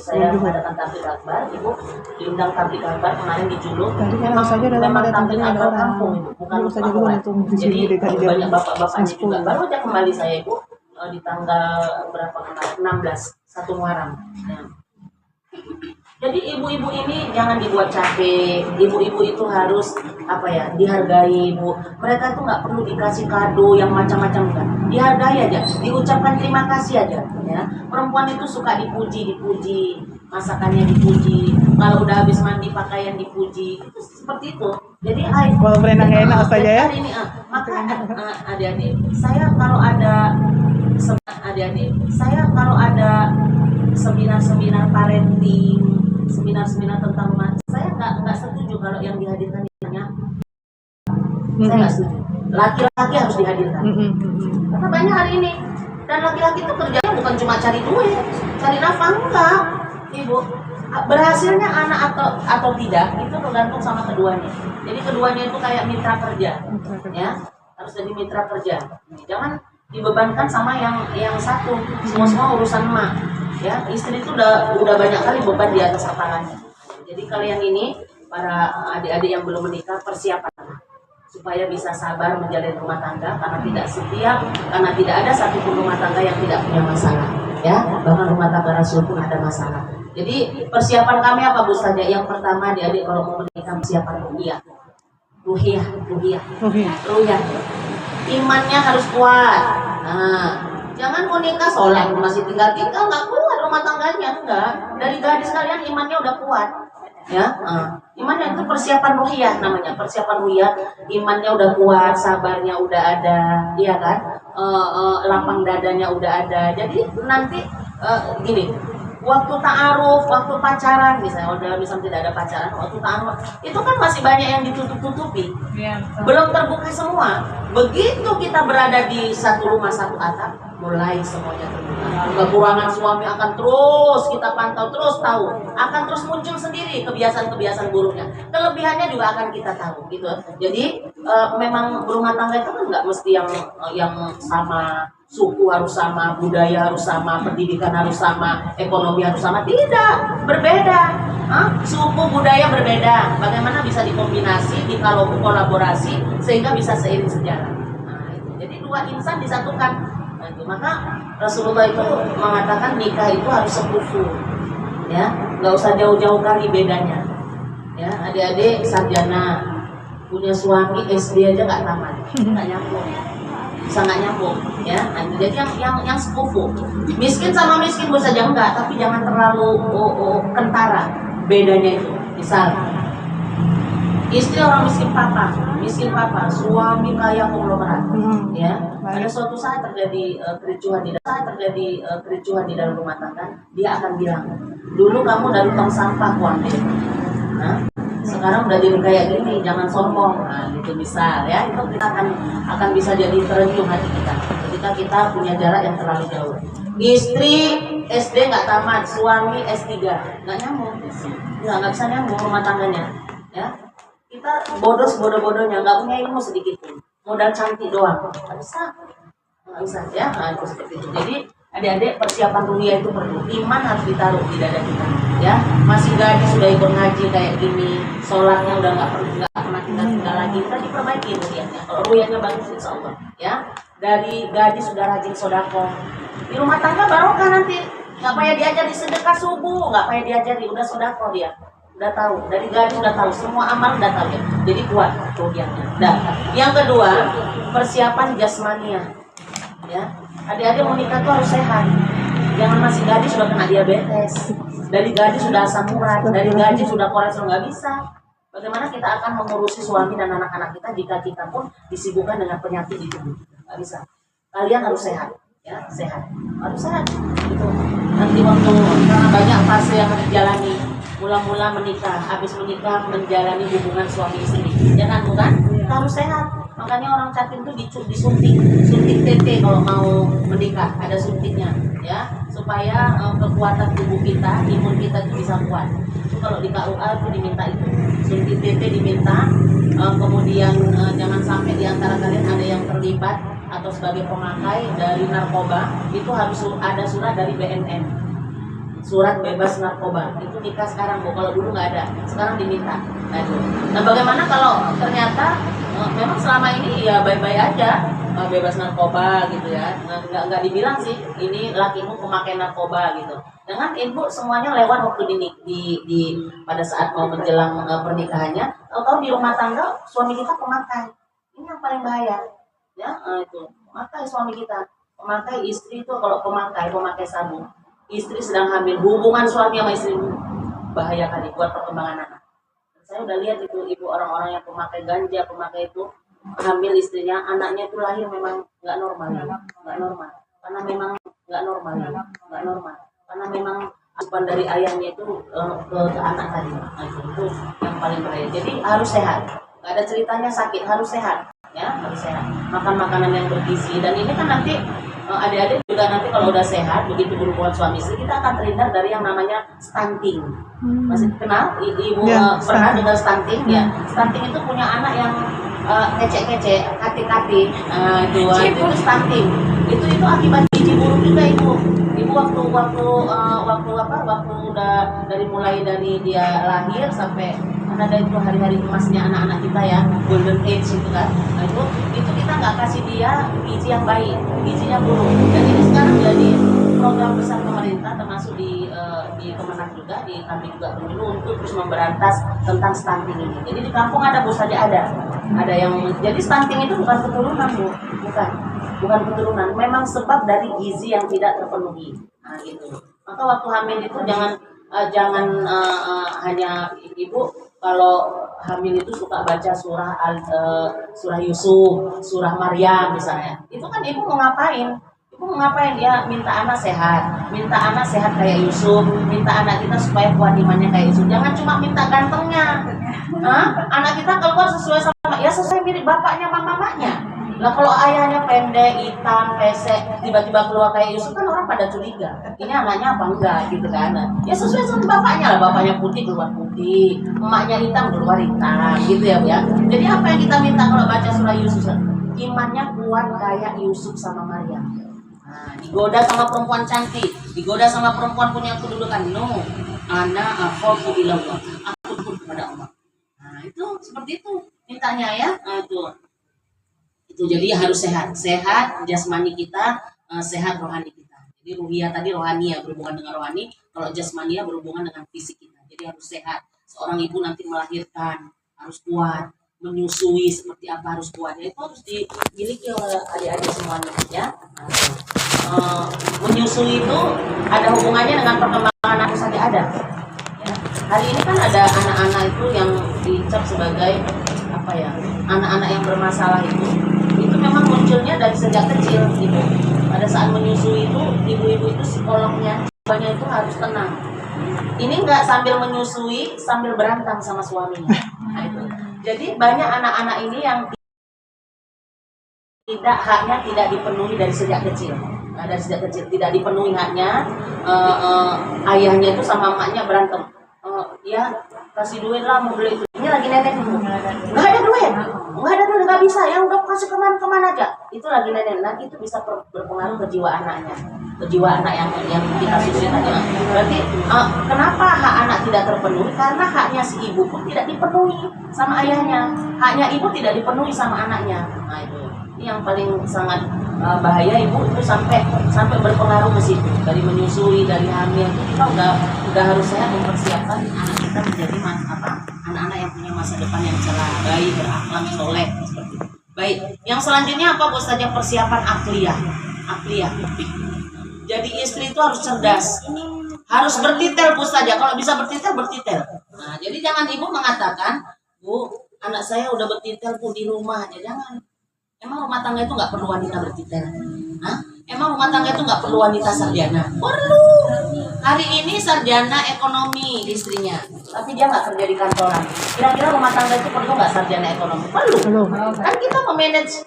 A: saya mengadakan tablik akbar, ibu diundang tablik akbar kemarin di Juluk. Memang tablik akbar kampung, bukan sekolah. Jadi banyak bapak-bapaknya juga. Baru aja kembali saya ibu di tanggal berapa kemarin? 16 1 Muharram. Jadi ibu-ibu ini jangan dibuat capek. Ibu-ibu itu harus dihargai, Bu. Mereka tuh nggak perlu dikasih kado yang macam-macam kan. Dihargai aja, diucapkan terima kasih aja. Ya, perempuan itu suka dipuji, masakannya dipuji. Kalau udah habis mandi pakaian dipuji. Itu seperti itu. Jadi
B: kalau berenang enak saja ya.
A: Ini, maka adik-adik, saya kalau ada seminar parenting, seminar tentang rumah, saya nggak setuju kalau yang dihadirkan saya nggak setuju. Laki-laki harus dihadirkan. Karena banyak hari ini, dan laki-laki itu kerjanya bukan cuma cari duit, cari nafkah, enggak, ibu. Berhasilnya anak atau tidak itu tergantung sama keduanya. Jadi keduanya itu kayak mitra kerja, ya harus jadi mitra kerja. Jangan dibebankan sama yang satu, semua urusan emak. Ya, istri itu udah banyak kali beban di atas kepalanya. Jadi kalian ini para adik-adik yang belum menikah, persiapan supaya bisa sabar menjalin rumah tangga, karena tidak ada satupun rumah tangga yang tidak punya masalah. Ya, bahkan rumah tangga Rasul pun ada masalah. Jadi persiapan kami apa Bu Ustazah? Yang pertama adik-adik kalau mau menikah persiapan ruhiyah. Imannya harus kuat. Nah, jangan mau nikah sholat masih tinggal nggak kuat rumah tangganya, enggak. Dari gadis kalian imannya udah kuat, ya. Imannya itu persiapan ruhiyah namanya, persiapan ruhiyah. Imannya udah kuat, sabarnya udah ada, iya kan? Lapang dadanya udah ada. Jadi nanti gini, waktu ta'aruf, waktu pacaran misalnya tidak ada pacaran, waktu ta'aruf itu kan masih banyak yang ditutup-tutupi, belum terbuka semua. Begitu kita berada di satu rumah satu atap, mulai semuanya terbuka. Kekurangan suami akan terus kita pantau, terus tahu, akan terus muncul sendiri kebiasaan-kebiasaan buruknya. Kelebihannya juga akan kita tahu, gitu. Jadi memang berumah tangga itu kan nggak mesti yang sama. Suku harus sama, budaya harus sama, pendidikan harus sama, ekonomi harus sama. Tidak, berbeda. Suku budaya berbeda. Bagaimana bisa dikombinasi, dikolaborasi sehingga bisa seiring sejalan. Jadi dua insan disatukan. Maka Rasulullah itu mengatakan nikah itu harus sekufu. Ya, nggak usah jauh-jauh kali bedanya. Ya, adik-adik sarjana punya suami SD aja nggak tamat, nggak nyambung. Sangat nyambung, ya. Jadi yang sepupu, miskin sama miskin bisa saja enggak, tapi jangan terlalu kentara bedanya itu. Misal istri orang miskin papa, suami kaya konglomerat, ya. Ada suatu saat terjadi kericuhan di dalam rumah tangga, dia akan bilang, dulu kamu dari tong sampah kuambil, sekarang udah jadi kayak gini, jangan sombong. Gitu misal, ya, itu kita akan bisa jadi terenyuh hati kita ketika kita punya jarak yang terlalu jauh. Istri SD nggak tamat, suami S3, nggak nyambung, nggak bisa nyambung rumah tangganya, ya. Kita bodoh-bodohnya, nggak punya ilmu sedikit pun, modal cantik doang, nggak bisa, ya. Itu seperti itu. Jadi adik-adik, persiapan ruhiyah itu perlu. Iman harus ditaruh di dada kita, ya. Masih gadis sudah ikut ngaji kayak gini, sholatnya udah nggak pernah tinggal lagi, kita diperbaiki ruhiyahnya. Kalau ruhiyahnya bagus, insya Allah, ya. Dari gadis sudah rajin sodako, di rumah tangga barokah nanti. Nggak payah diajari sedekah subuh, nggak payah diajari, udah sodako dia, udah tahu. Dari gadis udah tahu, semua amal udah tahu ya. Jadi kuat ruhiyahnya. Nah, yang kedua, persiapan jasmania, ya. Adik-adik mau nikah tuh harus sehat. Jangan masih gadis sudah kena diabetes, dari gadis sudah asam urat, dari gadis sudah kolesterol, nggak bisa. Bagaimana kita akan mengurusi suami dan anak-anak kita jika kita pun disibukkan dengan penyakit di tubuh? Nggak bisa. Kalian harus sehat, ya sehat, harus sehat. Gitu. Nanti waktu karena banyak fase yang harus dijalani, mula-mula menikah, habis menikah menjalani hubungan suami istri, jangan bukan? Kita harus sehat. Makanya orang Catin tuh disuntik TT kalau mau menikah, ada suntiknya, ya supaya kekuatan tubuh kita, imun kita itu bisa kuat. Itu kalau di KUA itu diminta itu, suntik TT diminta, kemudian jangan sampai di antara kalian ada yang terlibat atau sebagai pemakai dari narkoba, itu harus ada surat dari BNN, surat bebas narkoba. Itu nikah sekarang, Bu. Kalau dulu nggak ada, sekarang diminta. Nah, bagaimana kalau ternyata memang selama ini ya baik-baik aja, bebas narkoba gitu ya, nggak dibilang sih ini lakimu pemakai narkoba gitu. Dengan ibu semuanya lewat waktu di pada saat mau menjelang pernikahannya, tahu-tahu di rumah tangga suami kita pemakai. Ini yang paling bahaya, ya itu pemakai suami kita, pemakai istri itu kalau pemakai sabu. Istri sedang hamil, hubungan suami sama istri bahaya kali buat perkembangan anak. Saya udah lihat itu ibu orang-orang yang pemakai ganja, pemakai itu hamil istrinya, anaknya itu lahir memang nggak normal, karena memang nggak normal, karena memang asupan dari ayahnya itu ke anak tadi. Nah, itu yang paling bahaya. Jadi harus sehat, nggak ada ceritanya sakit, harus sehat, ya harus sehat. Makan makanan yang bergizi, dan ini kan nanti adik-adik juga nanti kalau udah sehat, begitu berhubungan suami istri, kita akan terhindar dari yang namanya stunting. Masih kenal? Ibu
B: Ya,
A: pernah dengar stunting? Ya, stunting itu punya anak yang kecek-kecek, kati-kati, itu stunting. Itu akibat gizi buruk juga ibu. Ibu waktu udah dari dia lahir sampai ada itu hari-hari emasnya anak-anak kita ya, golden age itu kan. Nah, itu kita nggak kasih dia gizi yang baik, gizinya buruk. Dan ini sekarang jadi program besar pemerintah, termasuk di Kemenak juga, di kami juga pemilu untuk terus memberantas tentang stunting ini. Jadi di kampung ada, Bu, saja ada yang jadi stunting itu bukan keturunan, Bu, bukan keturunan, memang sebab dari gizi yang tidak terpenuhi. Nah, gitu. Maka waktu hamil itu jangan hanya ibu kalau hamil itu suka baca surah Yusuf, surah Maryam misalnya. Itu kan ibu mau ngapain? Ibu mau ngapain? Ya minta anak sehat kayak Yusuf, minta anak kita supaya kuat imannya kayak Yusuf. Jangan cuma minta gantengnya. Anak kita keluar sesuai mirip bapaknya mamanya. Nah kalau ayahnya pendek, hitam, pesek, tiba-tiba keluar kayak Yusuf, kan orang pada curiga. Ini anaknya apa enggak gitu kan? Ya sesuai sama bapaknya lah. Bapaknya putih keluar putih, emaknya hitam keluar hitam, gitu ya Bu ya. Jadi apa yang kita minta kalau baca surah Yusuf? Imannya kuat kayak Yusuf sama Maryam. Nah, digoda sama perempuan cantik, digoda sama perempuan punya kedudukan. No, ana akhafu ilallah. Aku takut kepada Allah. Nah itu seperti itu mintanya ya. Nah, itu jadi harus sehat jasmani kita, sehat rohani kita. Jadi ruhiyah tadi rohani ya, berhubungan dengan rohani. Kalau jasmani ya berhubungan dengan fisik kita. Jadi harus sehat. Seorang ibu nanti melahirkan harus kuat, menyusui seperti apa harus kuat. Itu harus dimiliki oleh adik-adik semuanya ya. Menyusui itu ada hubungannya dengan perkembangan anak saja ada. Ya. Hari ini kan ada anak-anak itu yang dicap sebagai apa ya? Anak-anak yang bermasalah itu memang munculnya dari sejak kecil gitu. Pada saat menyusui itu ibu-ibu itu psikolognya itu harus tenang. Ini enggak sambil menyusui sambil berantem sama suaminya. Nah, itu. Jadi banyak anak-anak ini yang haknya tidak dipenuhi dari sejak kecil. Nah, dari sejak kecil tidak dipenuhi haknya, ayahnya itu sama emaknya berantem. Ya kasih duit lah mau beli itu. Ini lagi nenek nggak ada duit, nggak bisa. Yang udah kasih kemana aja. Itu lagi nenek. Nanti itu bisa berpengaruh ke jiwa anaknya, ke jiwa anak yang kita susui tadi. Berarti kenapa hak anak tidak terpenuhi? Karena haknya si ibu pun tidak dipenuhi sama ayahnya. Haknya ibu tidak dipenuhi sama anaknya. Nah itu. Ini yang paling sangat bahaya ibu itu sampai berpengaruh ke situ. Dari menyusui, dari hamil itu kita udah harus sehat mempersiapkan anak kita menjadi anak-anak yang punya masa depan yang cerah, baik, berakhlak, soleh seperti itu. Baik, yang selanjutnya apa Bu saja persiapan akliyah. Jadi istri itu harus cerdas, harus bertitel Bu saja. Kalau bisa bertitel, bertitel. Nah, jadi jangan ibu mengatakan, Bu, anak saya udah bertitel Bu di rumah aja. Jangan. Emang rumah tangga itu nggak perlu wanita bertitel? Hah? Emang rumah tangga itu nggak perlu wanita sarjana? Perlu. Hari ini sarjana ekonomi istrinya, tapi dia nggak kerja di kantoran. Kira-kira rumah tangga itu perlu nggak sarjana ekonomi? Perlu. Kan kita memanage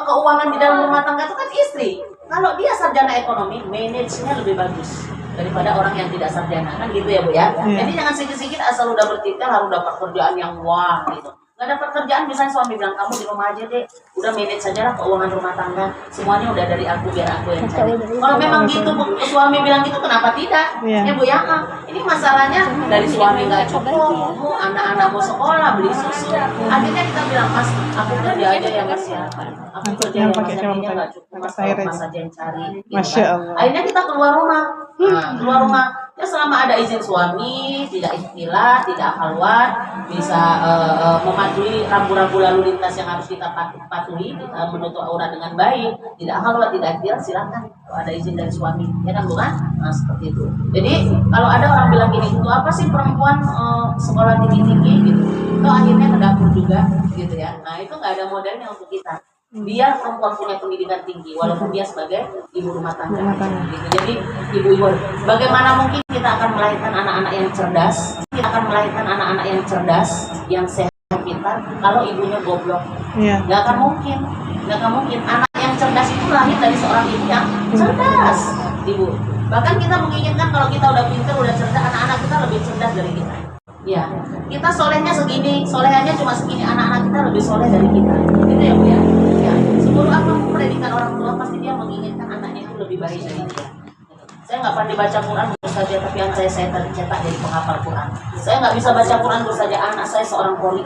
A: keuangan di dalam rumah tangga itu kan istri. Kalau dia sarjana ekonomi, manage-nya lebih bagus daripada orang yang tidak sarjana, kan gitu ya Bu ya. Jadi jangan sedikit-sedikit asal udah bertitel harus dapat kerjaan yang wah gitu. Nggak dapat kerjaan, misalnya suami bilang kamu di rumah aja deh, udah manage saja lah keuangan rumah tangga, semuanya udah dari aku, biar aku yang cari. Kalau memang gitu Bu, suami bilang gitu, kenapa tidak? Ya Bu ya, ini masalahnya dari suami nggak cukup, Bu, anak-anak mau sekolah, beli susu. Akhirnya kita bilang, Mas, aku kerja aja yang kesiapan, aku kerja yang masakinya nggak cukup, Mas, kalau Mas aja yang cari. Gitu kan. Akhirnya kita keluar rumah. Nah, keluar rumah ya selama ada izin suami, tidak ikhtilat, tidak haluan, bisa mematuhi rambu-rambu lalu lintas yang harus kita patuhi, menutup aurat dengan baik, tidak haluan, tidak ikhtilat, silakan kalau ada izin dari suami, ya kan bukan? Nah, seperti itu. Jadi kalau ada orang bilang gini, itu apa sih perempuan sekolah tinggi-tinggi gitu, itu akhirnya ke dapur juga gitu ya. Nah itu nggak ada modelnya untuk kita. Biar perempuan punya pendidikan tinggi walaupun dia sebagai ibu rumah tangga gitu. Jadi ibu-ibu, bagaimana mungkin kita akan melahirkan anak-anak yang cerdas, yang sehat, pintar kalau ibunya goblok? Nggak akan mungkin. Anak yang cerdas itu lahir dari seorang ibu yang cerdas, ibu. Bahkan kita menginginkan kalau kita udah pintar, udah cerdas, anak-anak kita lebih cerdas dari kita. Ya, kita solehnya segini, solehannya cuma segini, anak-anak kita lebih soleh dari kita. Gitu ya Bu ya. Ya, seluruh apapun pendidikan orang tua pasti dia menginginkan anaknya itu lebih baik dari dia. Saya nggak pandai baca Quran saja, tapi anak saya tercetak jadi penghafal Quran. Saya nggak bisa baca Quran saja, anak saya seorang qori.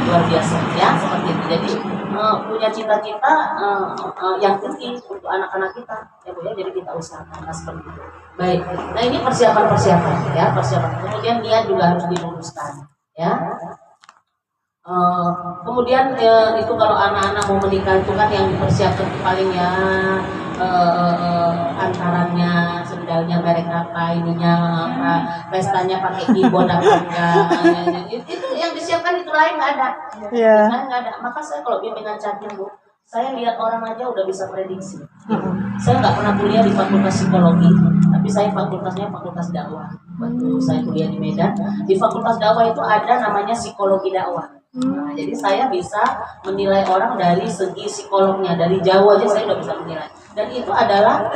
A: Luar biasa ya, seperti itu. Jadi punya cita-cita yang tinggi untuk anak-anak kita, ya Bu ya. Jadi kita usahakan seperti itu. Baik. Nah ini persiapan ya, Kemudian niat juga harus diluruskan, ya. Kemudian itu kalau anak-anak mau menikah itu kan yang dipersiapkan paling ya antaranya, sendalnya merek apa, ininya apa, pestanya pakai keyboard apa enggak, itu yang disiapkan itu lain nggak ada. Nggak ada. Maka saya kalau bimbingan catin Bu, saya lihat orang aja udah bisa prediksi. Saya nggak pernah kuliah di fakultas psikologi, tapi saya fakultasnya fakultas dakwah. Waktu saya kuliah di Medan, di fakultas dakwah itu ada namanya psikologi dakwah. Nah, jadi saya bisa menilai orang dari segi psikolognya, dari jauh aja saya udah bisa menilai. Dan itu adalah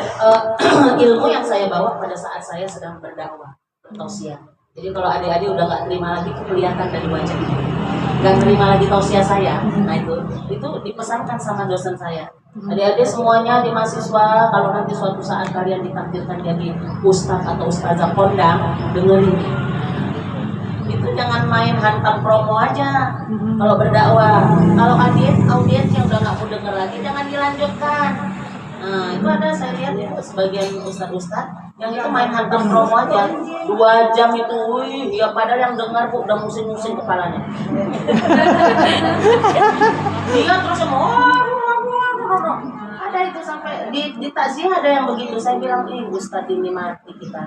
A: ilmu yang saya bawa pada saat saya sedang berdakwah, bertausiah. Jadi kalau adik-adik udah nggak terima lagi, kelihatan dari wajah ibu, nggak terima lagi tausiah saya. Nah itu dipesankan sama dosen saya. Adik-adik semuanya di mahasiswa, kalau nanti suatu saat kalian ditakdirkan jadi ustadz atau ustazah kondang, dengerin. Itu jangan main hantam promo aja kalau berdakwah. Kalau audiens yang udah nggak mau denger lagi, jangan dilanjutkan. Nah itu ada, saya lihat itu sebagian ustadz yang itu main hantam promo aja 2 jam itu, wih, ya padahal yang dengar Bu udah musing-musing kepalanya. Dia terus ada itu sampai di takziah ada yang begitu. Saya bilang, ustadz ini mati kita.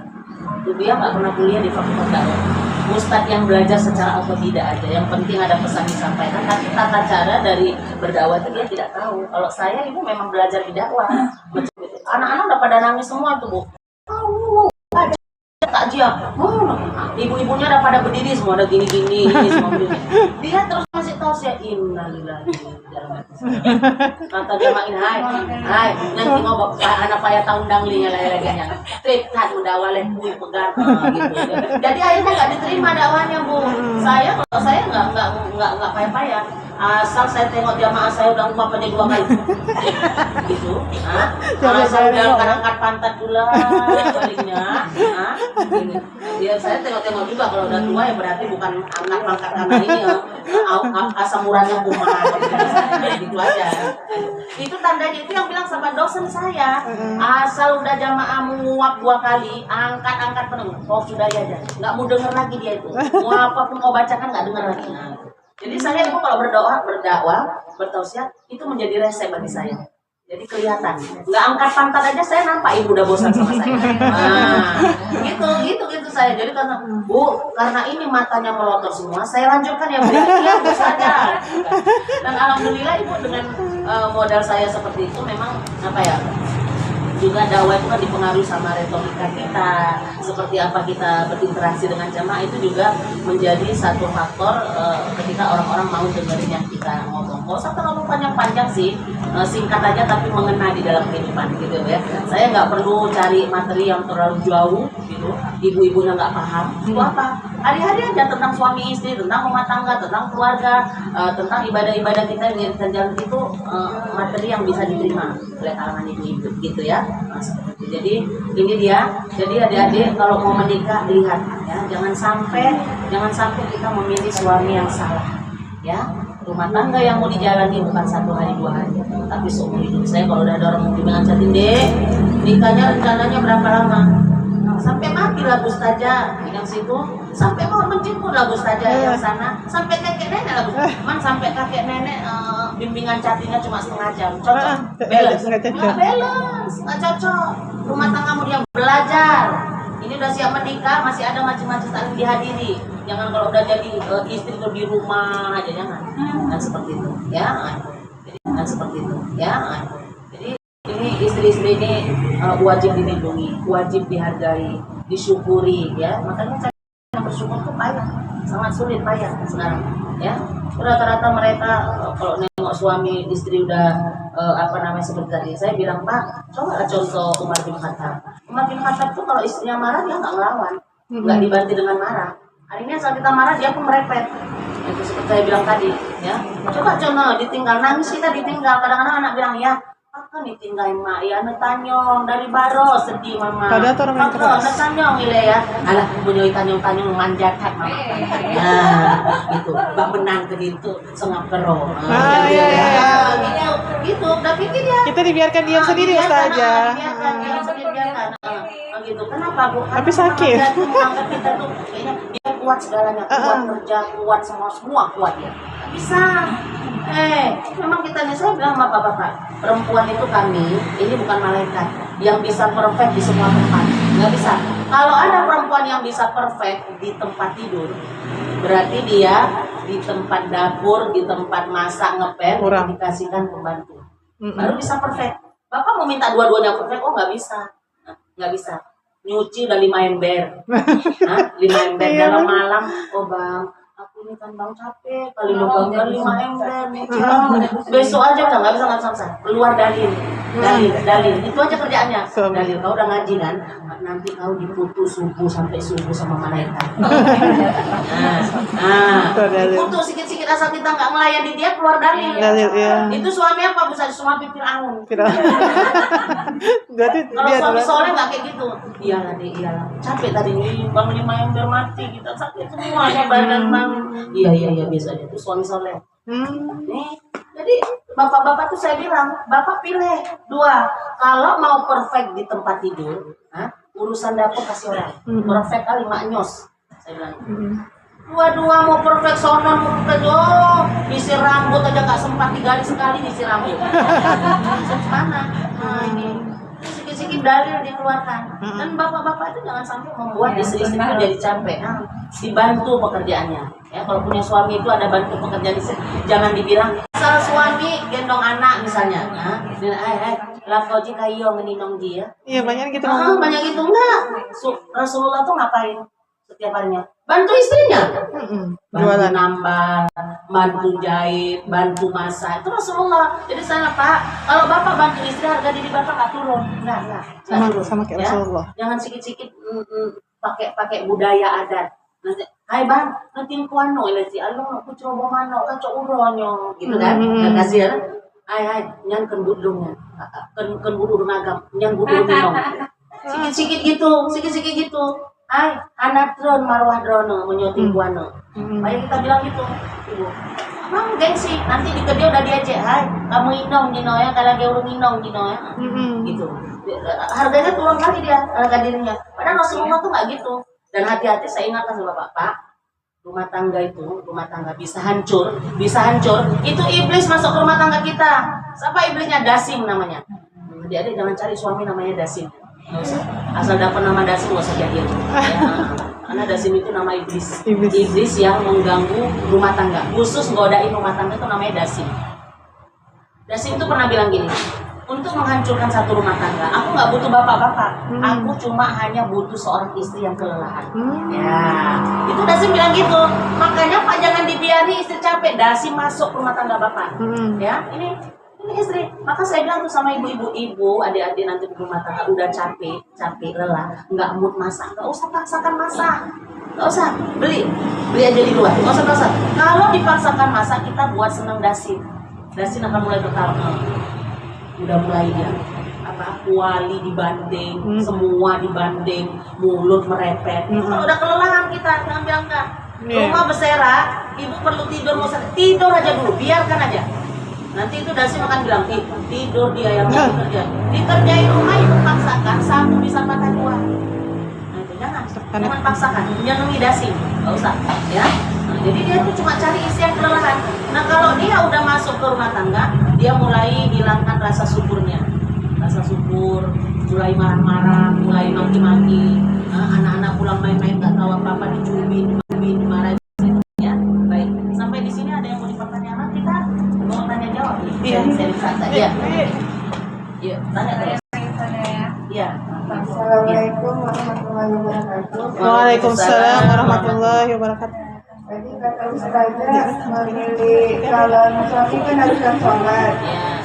A: Itu dia nggak pernah kuliah di fakultas dakwah. Ustadz yang belajar secara otodidak aja, yang penting ada pesan disampaikan. Tapi tata cara dari berdakwah itu dia tidak tahu. Kalau saya ibu memang belajar di dakwah. Anak-anak udah pada nangis semua tuh Bu. Takjiah, ibu-ibunya udah pada berdiri semua, ada gini-gini semua berdiri. Dia terus masih tahu saya innalillahi kata dia main hai nanti ngobok anak payah tahun dangli lagi-laginya trip kan udah waleh bui pegang gitu. Jadi akhirnya nggak diterima dakwahnya Bu. Kalau saya nggak payah-payah, asal saya tengok jamaah saya udah umpamanya 2 kali gitu. Asal udah angkat pantat pula baliknya. Ya saya tengok-tengok juga, kalau udah tua ya berarti bukan angkat-angkat karena ini asam uratnya kumat gitu aja. Itu tandanya, itu yang bilang sama dosen saya, asal udah jamaah menguap 2 kali, angkat-angkat penuh, sudah ya, nggak mau denger lagi dia itu. Mau apapun kau bacakan nggak denger lagi. Jadi saya itu kalau berdakwah, bertausiah itu menjadi resep bagi saya. Jadi kelihatan, nggak angkat pantat aja saya nampak ibu udah bosan sama saya. Nah, gitu saya. Jadi karena ini matanya melotot semua, saya lanjutkan ya Bu. Iya Bu saja. Dan alhamdulillah ibu dengan modal saya seperti itu memang apa ya? Juga dakwah itu kan dipengaruhi sama retorika kita, seperti apa kita berinteraksi dengan jamaah itu juga menjadi satu faktor ketika orang-orang mau dengerin yang kita ngomong. Gak usah terlalu panjang-panjang sih, singkat aja tapi mengena di dalam kehidupan gitu ya. Saya nggak perlu cari materi yang terlalu jauh gitu, ibu-ibunya nggak paham. Itu apa? Hari-hari aja tentang suami istri, tentang rumah tangga, tentang keluarga, tentang ibadah-ibadah kita yang jalan itu materi yang bisa diterima oleh kalangan ibu-ibu gitu ya. Nah, seperti itu. Jadi ini dia. Jadi adik-adik kalau mau menikah lihat ya, jangan sampai kita memilih suami yang salah ya. Rumah tangga yang mau dijalani bukan 1 hari 2 hari, tapi seumur hidup. Saya kalau udah ada orang bimbingan catin deh, nikahnya rencananya berapa lama? Sampai mati lah Ustazah yang situ, sampai mau menjemput lah Ustazah yang sana, sampai kakek nenek lah Ustazah. Cuman sampai kakek nenek bimbingan catinnya cuma setengah jam, cocok? Balance? Nggak balance, nggak cocok. Rumah tanggamu dia belajar. Ini udah siap menikah, masih ada macam-macam saling dihadiri. Jangan kalau udah jadi istri tuh di rumah aja, jangan. Kan seperti itu, ya. Jadi kan seperti itu, ya. Jadi ini istri-istri ini wajib dilindungi, wajib dihargai, disyukuri, ya. Makanya cara bersyukur tuh payah, sangat sulit, payah sekarang, ya. Rata-rata mereka kalau nengok suami istri udah seperti tadi, saya bilang Pak, coba contoh Umar bin Khattab. Umar bin Khattab tuh kalau istrinya marah dia nggak ngelawan, nggak dibanti dengan marah. Akhirnya saat kita marah dia pun merepet. Itu seperti saya bilang tadi, ya. Coba contoh ditinggal, nangis kita ditinggal. Kadang-kadang anak bilang ya, apa nih tinggalin mak ya, netanyong dari baro sedih mama.
B: Padahal tuh orang yang keras.
A: Netanyong ile ya. Alah punya tanyong-tanyong manjakan mama. Nah, itu bak menang ke itu sengap kero. Gitu, tapi dia.
B: Kita dibiarkan diam sendiri Ustazah.
A: Biarkan. Gitu. Kenapa Bu?
B: Tapi sakit.
A: Menganggap kita tuh kayaknya dia kuat segalanya, kuat kerja, kuat semua kuat ya. Bisa. Memang kita nih, saya bilang sama bapak-bapak, perempuan itu kami, ini bukan malaikat yang bisa perfect di semua tempat. Nggak bisa. Kalau ada perempuan yang bisa perfect di tempat tidur, berarti dia di tempat dapur, di tempat masak, ngepel, dikasihkan pembantu. Baru bisa perfect. Bapak mau minta dua-duanya perfect, oh nggak bisa. Nggak bisa. Nyuci udah 5 ember. 5 ember dalam malam. Oh bang, aku ini kan bang capek. Kali lubangnya 5 ember. Besok aja udah nggak bisa. Keluar dalil. Itu aja kerjaannya. Dalil, kau udah ngaji kan? Nanti kau diputus sampai subuh sama malaikat. Diputus sikit-sikit asal kita nggak melayani dia, keluar dalil.
B: Ya.
A: Itu suami apa? Bisa suami Fir'aun.
B: Berarti
A: kalau suami soleh nggak kayak gitu. Iyalah. Capek tadi nih, bang 5 ember mati, kita sakit semuanya badan bang. Iya biasanya itu suami soleh. Nih, jadi bapak-bapak tuh saya bilang, bapak pilih 2. Kalau mau perfect di tempat tidur, urusan dapur kasih orang. Perfect kali maknyos, saya bilang. Dua-dua mau perfect sono, mau perfect disir rambut aja nggak sempat 3 hari sekali disir rambut. Mana? Nah ini sikit-sikit dalil dikeluarkan. Dan bapak-bapak itu jangan sampai membuat istri-istri itu jadi capek. Dibantu pekerjaannya. Ya, kalau punya suami itu ada bantu pekerjaan istri. Jangan dibilang asal suami gendong anak misalnya. Lakoji kayo ngeninong dia.
B: Iya banyak gitu.
A: Banyak gitu enggak. Rasulullah tuh ngapain setiap harinya? Bantu istrinya. Bantu nambah, bantu jahit, bantu masak. Itu Rasulullah. Jadi sana Pak, kalau Bapak bantu istri, harga diri Bapak nggak turun. Nggak turun.
B: Sama kayak Rasulullah.
A: Jangan sikit-sikit pakai budaya adat. Nanti, hai bang, nanti kuano ilesi, alo aku coba mano, kacau uronyo, gitu kan? Kasih ya. Hai, nyan kendudungnya, kendudur nagam, nyan budur minong. Sikit-sikit gitu. Hai, anak drone marwah drone menyoting kuano. Baik kita bilang gitu, ibu. Bang gengsi, nanti di kedua udah diajak, hai, kamu inong dino ya, kalau dia urung inong dino ya, gitu. Harganya turun kali dia, harga dirinya. Padahal Rasulullah tuh nggak gitu. Dan hati-hati saya ingatkan sama Bapak, rumah tangga bisa hancur, itu iblis masuk ke rumah tangga kita. Siapa iblisnya? Dasim namanya. Adik-adik jangan cari suami namanya Dasim. Nggak usah. Asal dapat nama Dasim nggak usah jadian. Ya, karena Dasim itu nama iblis. Iblis yang mengganggu rumah tangga, khusus godain rumah tangga itu namanya Dasim. Dasim itu pernah bilang gini, untuk menghancurkan satu rumah tangga, aku nggak butuh bapak-bapak, aku cuma hanya butuh seorang istri yang kelelahan. Ya, itu Dasim bilang gitu. Makanya Pak jangan dibiari istri capek. Dasim masuk rumah tangga bapak. Ya, ini istri. Maka saya bilang tuh sama ibu-ibu, adik-adik nanti di rumah tangga udah capek, lelah, nggak mood masak, nggak usah paksakan masak. Nggak usah, beli aja di luar, nggak usah paksa. Kalau dipaksakan masak, kita buat seneng Dasim. Dasim akan mulai ketawa. Udah mulai dia kuali dibanding, semua dibanding, mulut merepet. Kalau udah kelelahan kita, jangan bilang enggak. Rumah berserak, ibu perlu tidur, tidur aja dulu, biarkan aja. Nanti itu Dasim akan bilang, tidur dia yang kerja. Dikerjain rumah ibu paksakan, sapu bisa patah dua. Nah itu jangan paksakan, jangan Dasim, nggak usah, ya. Nah, jadi dia tuh cuma cari istri yang kelelahan. Nah kalau dia udah masuk ke rumah tangga, dia mulai hilangkan rasa syukurnya, mulai marah-marah, mulai maki-maki. Anak-anak pulang main-main nggak tahu apa-apa, dicubit, dimarahin. Ya, baik. Sampai di sini ada yang mau dipertanyakan kita? Mau tanya jawab? Iya. Iya. Iya. Tanya. Iya.
C: Assalamualaikum warahmatullahi wabarakatuh.
B: Waalaikumsalam warahmatullahi wabarakatuh.
C: Jadi kata Ustazah memilih calon suami kan haruskan sholat.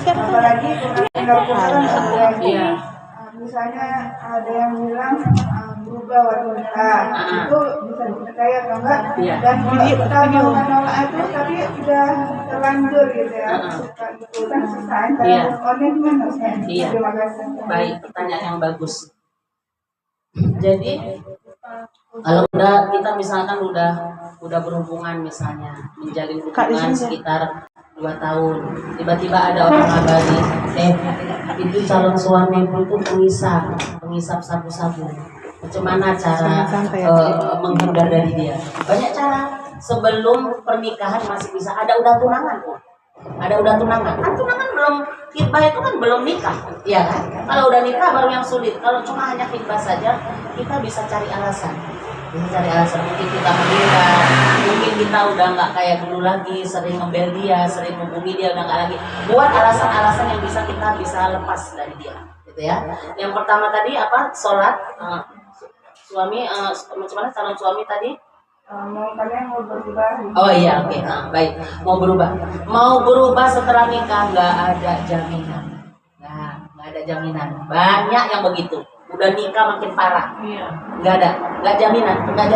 C: Apalagi dengan Quran
A: Iya.
C: Misalnya ada yang bilang berubah wanita, itu bisa dipercaya atau enggak? Dan kalau kita mau menolak itu tapi sudah terlanjur gitu ya, suka itu kan susah. Kalau online gimana Ustaz? Terima kasih.
A: Baik, pertanyaan yang bagus. Jadi kalau kita misalkan udah berhubungan, misalnya menjalin hubungan sekitar 2 tahun, tiba-tiba ada orang ngabari, itu calon suami itu pengisap sabu-sabu. Bagaimana cara menghindar dari dia? Banyak cara. Sebelum pernikahan masih bisa. Udah tunangan. Kan tunangan belum, khitbah itu kan belum nikah, ya kan? Kalau udah nikah baru yang sulit. Kalau cuma hanya khitbah saja, kita bisa cari alasan. Mungkin kita meninggal, mungkin kita udah nggak kayak dulu lagi, sering ngebel dia, sering menghubungi dia, udah nggak lagi. Buat alasan-alasan yang kita bisa lepas dari dia, gitu ya. Yang pertama tadi apa? Sholat. Suami, macam mana calon suami tadi?
C: Kalian mau berubah?
A: Oh iya, oke. Baik. Mau berubah setelah nikah, nggak ada jaminan. Nggak ada jaminan. Banyak yang begitu. Udah nikah makin parah. Nggak jaminan. Nah,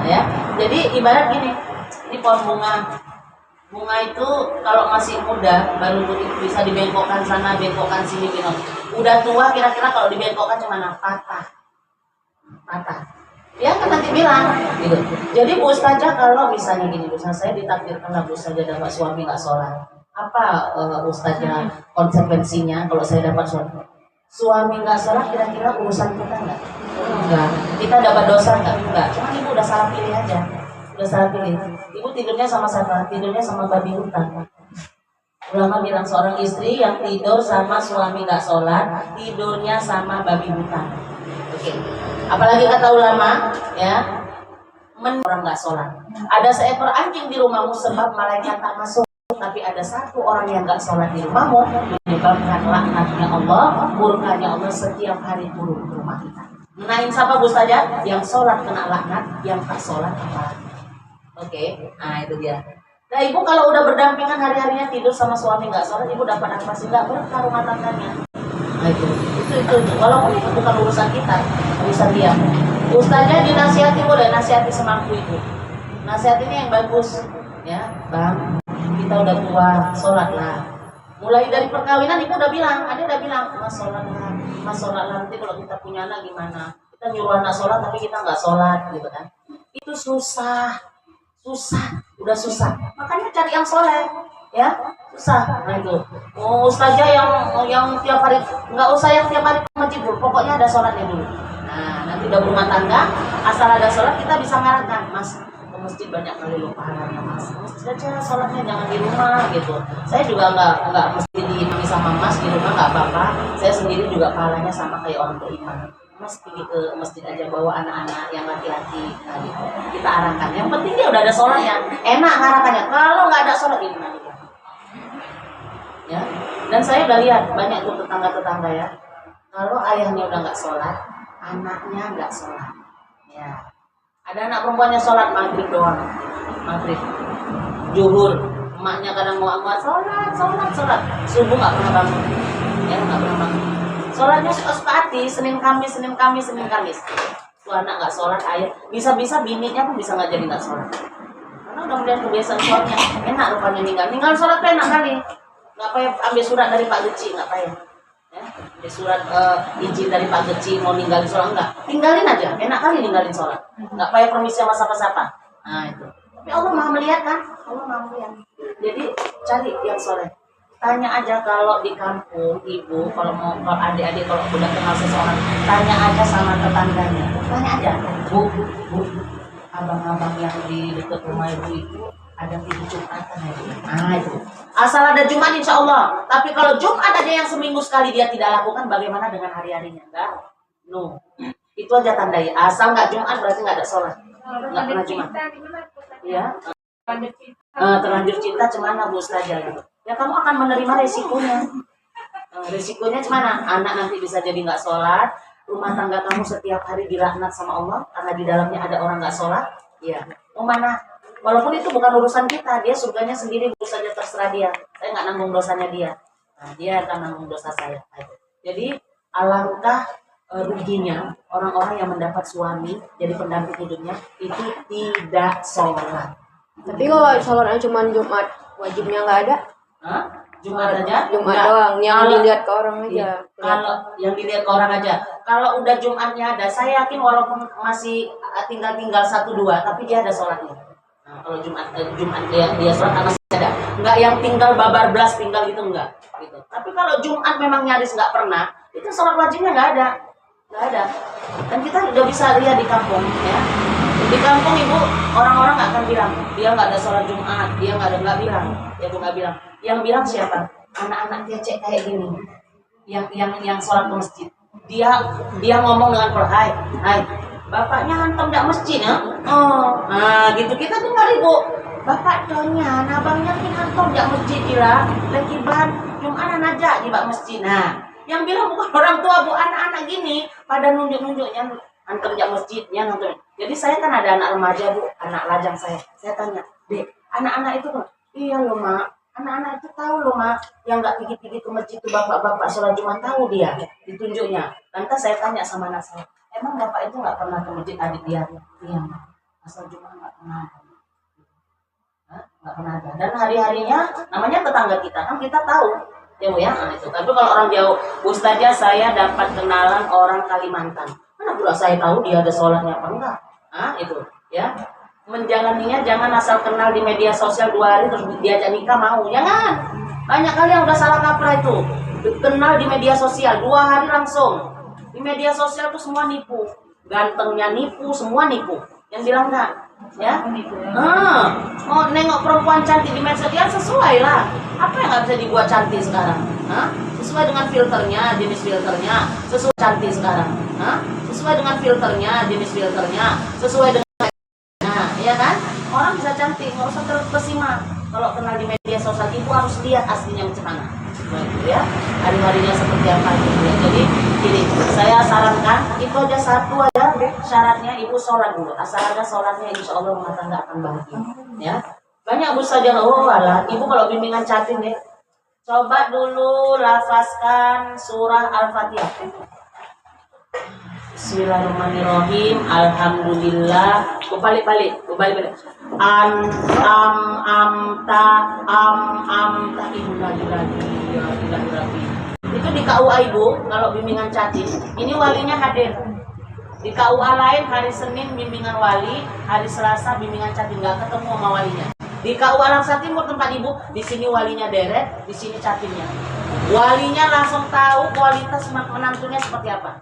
A: ya. Jadi ibarat gini, ini pohon bunga. Bunga itu kalau masih muda baru bisa dibengkokkan sana, bengkokkan sini, Udah tua kira-kira kalau dibengkokkan cuma patah. Dia kan nanti bilang gitu. Jadi Bu Ustazah kalau misalnya gini, Ustazah saya ditakdirkan lah Bu Ustazah dapat suami nggak sholat. Apa Ustazah konsekuensinya kalau saya dapat suami nggak sholat, kira-kira urusan kita nggak? Enggak. Kita dapat dosa nggak? Enggak. Cuma ibu udah salah pilih aja. Ibu tidurnya sama siapa? Tidurnya sama babi hutan. Ulama bilang seorang istri yang tidur sama suami nggak sholat, tidurnya sama babi hutan. Oke. Apalagi kata ulama, ya, orang nggak sholat. Ada seekor anjing di rumahmu sebab malaikat tak masuk, tapi ada satu orang yang nggak sholat di rumahmu menyebabkan laknatnya Allah, murkanya Allah setiap hari turun ke rumah kita. Menahin siapa Bu Ustazah? Yang sholat kena laknat, yang tak sholat apa? Oke. Nah itu dia. Nah ibu kalau udah berdampingan hari-harinya tidur sama suami nggak sholat, ibu dapat apa sih? Nggak berkah rumah tangganya. Nah itu. Walaupun itu bukan urusan kita, urusan dia. Ustaznya dinasihati boleh, nasihati semampu itu. Nasihat ini yang bagus, ya, Bang. Kita udah tua, sholatlah. Mulai dari perkawinan ibu udah bilang, ada udah bilang, mas sholatlah. Nanti kalau kita punya anak gimana? Kita nyuruh anak sholat tapi kita nggak sholat, gitu kan? Itu susah, udah susah. Makanya cari yang soleh, ya. Susah. Nah itu. Ustazah yang tiap hari, nggak usah yang tiap hari ke masjid dulu, pokoknya ada sholatnya dulu. Nah nanti udah berumah tangga, asal ada sholat kita bisa ngarahkan, mas masjid banyak kali loh pahalanya mas. Masjid aja sholatnya jangan di rumah gitu. Saya juga nggak mesti diimami sama mas di rumah nggak apa-apa. Saya sendiri juga pahalanya sama kayak orang beriman. Mas pergi ke masjid aja bawa anak-anak yang laki-laki gitu. Kita arahkan. Yang penting dia udah ada sholatnya. Enak ngarahkannya. Kalau nggak ada sholat ini ya. Dan saya udah lihat banyak tuh tetangga-tetangga ya. Kalau ayahnya udah nggak sholat, anaknya nggak sholat. Ya. Ada anak perempuannya sholat maghrib doang, maghrib, zuhur, emaknya kadang mau sholat, subuh nggak pernah bangun, ya nggak pernah bangun. Sholatnya sepati, Senin Kamis. Tuh anak nggak sholat, ayah bisa bininya pun bisa nggak jadi nggak sholat. Karena udah melihat kebiasaan sholatnya, enak rupanya ninggal sholat enak kali. Nggak payah ambil surat dari Pak Geci, nggak payah. Ya, ambil surat izin dari Pak Geci mau ninggalin sholat enggak? Tinggalin aja, enak kali ninggalin sholat. Nggak payah permisi sama siapa-siapa. Nah itu. Tapi Allah Maha melihat kan? Allah Maha melihat. Jadi cari yang soleh. Tanya aja kalau di kampung ibu, kalau adik-adik kalau udah kenal seseorang, tanya aja sama tetangganya. Tanya aja, bu, abang-abang yang di dekat rumah ibu itu ada TV Jumatan ya. Nah itu. Asal ada Jumat insya Allah. Tapi kalau Jumat aja yang seminggu sekali dia tidak lakukan, bagaimana dengan hari-harinya? Enggak. No. Itu aja tandai. Asal nggak Jumat berarti nggak ada sholat. Nggak pernah Jumat. Ya. Terlanjur cinta cemana Bu Ustazah gitu. Ya kamu akan menerima resikonya. Resikonya cemana? Anak nanti bisa jadi nggak sholat. Rumah tangga kamu setiap hari dilaknat sama Allah karena di dalamnya ada orang nggak sholat. Ya. Mau mana? Walaupun itu bukan urusan kita, dia surganya sendiri, saja terserah dia. Saya nggak nanggung dosanya dia. Nah, dia akan nanggung dosa saya. Jadi alangkah ruginya orang-orang yang mendapat suami jadi pendamping hidupnya itu tidak sholat.
D: Tapi kalau sholatnya cuma Jumat, wajibnya nggak ada?
A: Hah? Jumat aja?
D: Jumat
A: Nggak.
D: doang, yang
A: Kalau-
D: dilihat ke orang aja.
A: Iya, kalau yang dilihat ke orang aja. Kalau udah Jumatnya ada, saya yakin walaupun masih tinggal 1-2, tapi dia ada sholatnya. Nah, kalau Jumat dia sholat masih ada. Enggak yang tinggal babar belas tinggal gitu enggak. Gitu. Tapi kalau Jumat memang nyaris nggak pernah, itu sholat wajibnya nggak ada. Dan kita udah bisa lihat di kampung ya. Di kampung ibu orang-orang nggak akan bilang dia nggak ada sholat Jumat, dia nggak bilang, ya bu nggak bilang. Yang bilang siapa? Anak-anak kecek kayak gini, yang sholat ke masjid. Dia ngomong dengan hai, bapaknya hantam dak masjid ya? Oh, nah gitu kita dengar ibu. Bapak donya, abangnya kin hantam dak masjid gila, lagi ban Jumat aja di bak masjid. Nah, yang bilang bukan orang tua bu, anak-anak gini pada nunjuk-nunjuknya hantam dak masjidnya nonton. Jadi saya kan ada anak remaja bu, anak lajang saya. Saya tanya, dek, anak-anak itu kan? Iya loh mak, anak-anak itu tahu loh mak, yang nggak pergi-pergi ke masjid itu bapak-bapak sholat Jumat tahu dia, ditunjuknya. Lantas saya tanya sama anak saya, emang bapak itu nggak pernah ke masjid adik dia? Iya mak, asal Jumat nggak pernah ada. Nggak pernah ada. Dan hari-harinya namanya tetangga kita kan kita tahu. Ya bu ya, nah, itu. Tapi kalau orang jauh, Ustazah saya dapat kenalan orang Kalimantan. Mana pula saya tahu dia ada sholatnya apa enggak? Itu ya. Menjalaninya jangan asal kenal di media sosial 2 hari terus diajak nikah mau. Jangan. Banyak kali yang udah salah kaprah itu. Kenal di media sosial 2 hari langsung. Di media sosial tuh semua nipu. Gantengnya nipu, semua nipu. Yang bilang enggak? Ya. Mau nengok perempuan cantik di medsos ya sesuai lah. Apa yang nggak bisa dibuat cantik sekarang? Sesuai dengan filternya, jenis filternya. Sesuai cantik sekarang. Sesuai dengan filternya, jenis filternya. Sesuai dengan ya kan? Orang bisa cantik, nggak usah terkesima. Kalau kenal di media sosial, ibu harus lihat aslinya macam mana. Ya, hari-harinya seperti apa gitu ya. Jadi gini, saya sarankan itu aja satu aja syaratnya ibu sholat dulu. Asal ada sholatnya, insya Allah rumah tangga akan bahagia. Ya, banyak bu saja alah. Ibu kalau bimbingan catin deh, coba dulu lafazkan surah Al-Fatihah. Bismillahirrahmanirrahim. Alhamdulillah. Balik. Itu di KUA ibu, kalau bimbingan catin, ini walinya hadir. Di KUA lain hari Senin bimbingan wali, hari Selasa bimbingan catin, nggak ketemu sama walinya. Di KUA Langsa Timur tempat ibu, di sini walinya deret, di sini catinnya. Walinya langsung tahu kualitas menantunya seperti apa.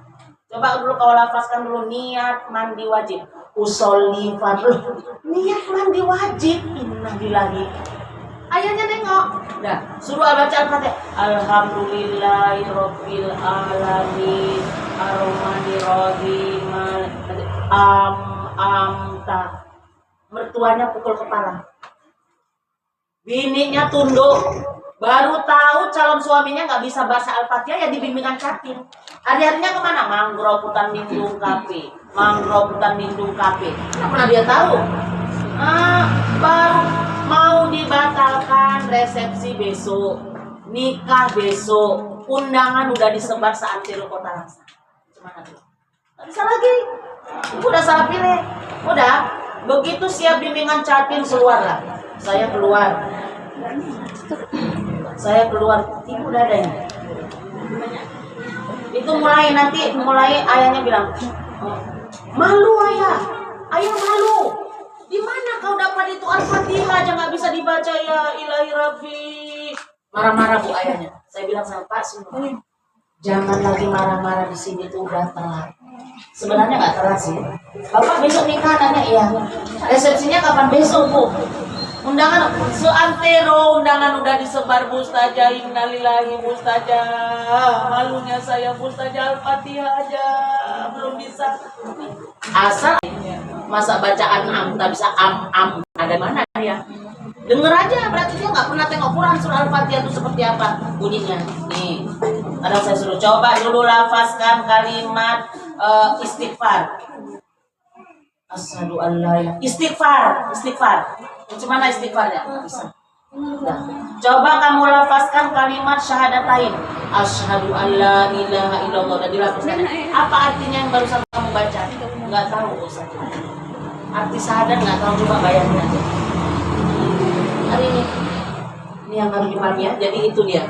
A: Coba dulu kau lafazkan dulu niat mandi wajib. usolli fardhu. Niat mandi wajib. Innalillahi. Ayahnya nengok. Nah, suruh baca Al-Fatihah. Alhamdulillahirabbil alamin. Ar-Rahmanir-Rahim. Ta. Mertuanya pukul kepala. Bininya tunduk. Baru tahu calon suaminya nggak bisa baca Al-Fatihah, ya dibimbingan capil. Hari-harinya kemana? Mangrove hutan lindung kafe. Mangrove hutan lindung kafe. Nggak pernah dia tahu. Baru mau dibatalkan resepsi besok, nikah besok, undangan udah disebar seantero kota Langsa. Gimana tuh? Nggak bisa lagi. Udah salah pilih. Udah. Begitu siap bimbingan capil, keluar lah. Saya keluar. Ibu udah ada ya? Itu mulai ayahnya bilang, malu ayah malu. Di mana kau dapat itu Al-Fatihah aja nggak bisa dibaca, ya ilahi rabbi. Marah-marah bu ayahnya. Saya bilang sama Pak Sunu, jangan lagi marah-marah di sini, tuh udah telat. Sebenarnya nggak telat sih. Bapak besok nikah nanya, iya. Resepsinya kapan besok bu? Undangan seantero undangan udah disebar bu Ustazah. Innalillahi bu Ustazah. Malunya saya bu Ustazah, Al-Fatihah aja belum bisa. Asal masa bacaan tak bisa ada mana ya? Denger aja, berarti dia nggak pernah tengok Quran surah Al-Fatihah itu seperti apa bunyinya. Nih, kadang saya suruh coba dulu lafazkan kalimat istighfar. Asyhadu an la ilaha istighfar. Gimana istighfarnya? Nggak bisa. Nah, coba kamu lafazkan kalimat syahadatain. Asyhadu an la ilaha illallah. Dan dilafazkan. Apa artinya yang barusan kamu baca? Nggak tahu Ustaz. Arti syahadat nggak tahu, coba bayangin aja. Hari ini yang harus dipahami ya. Jadi itu dia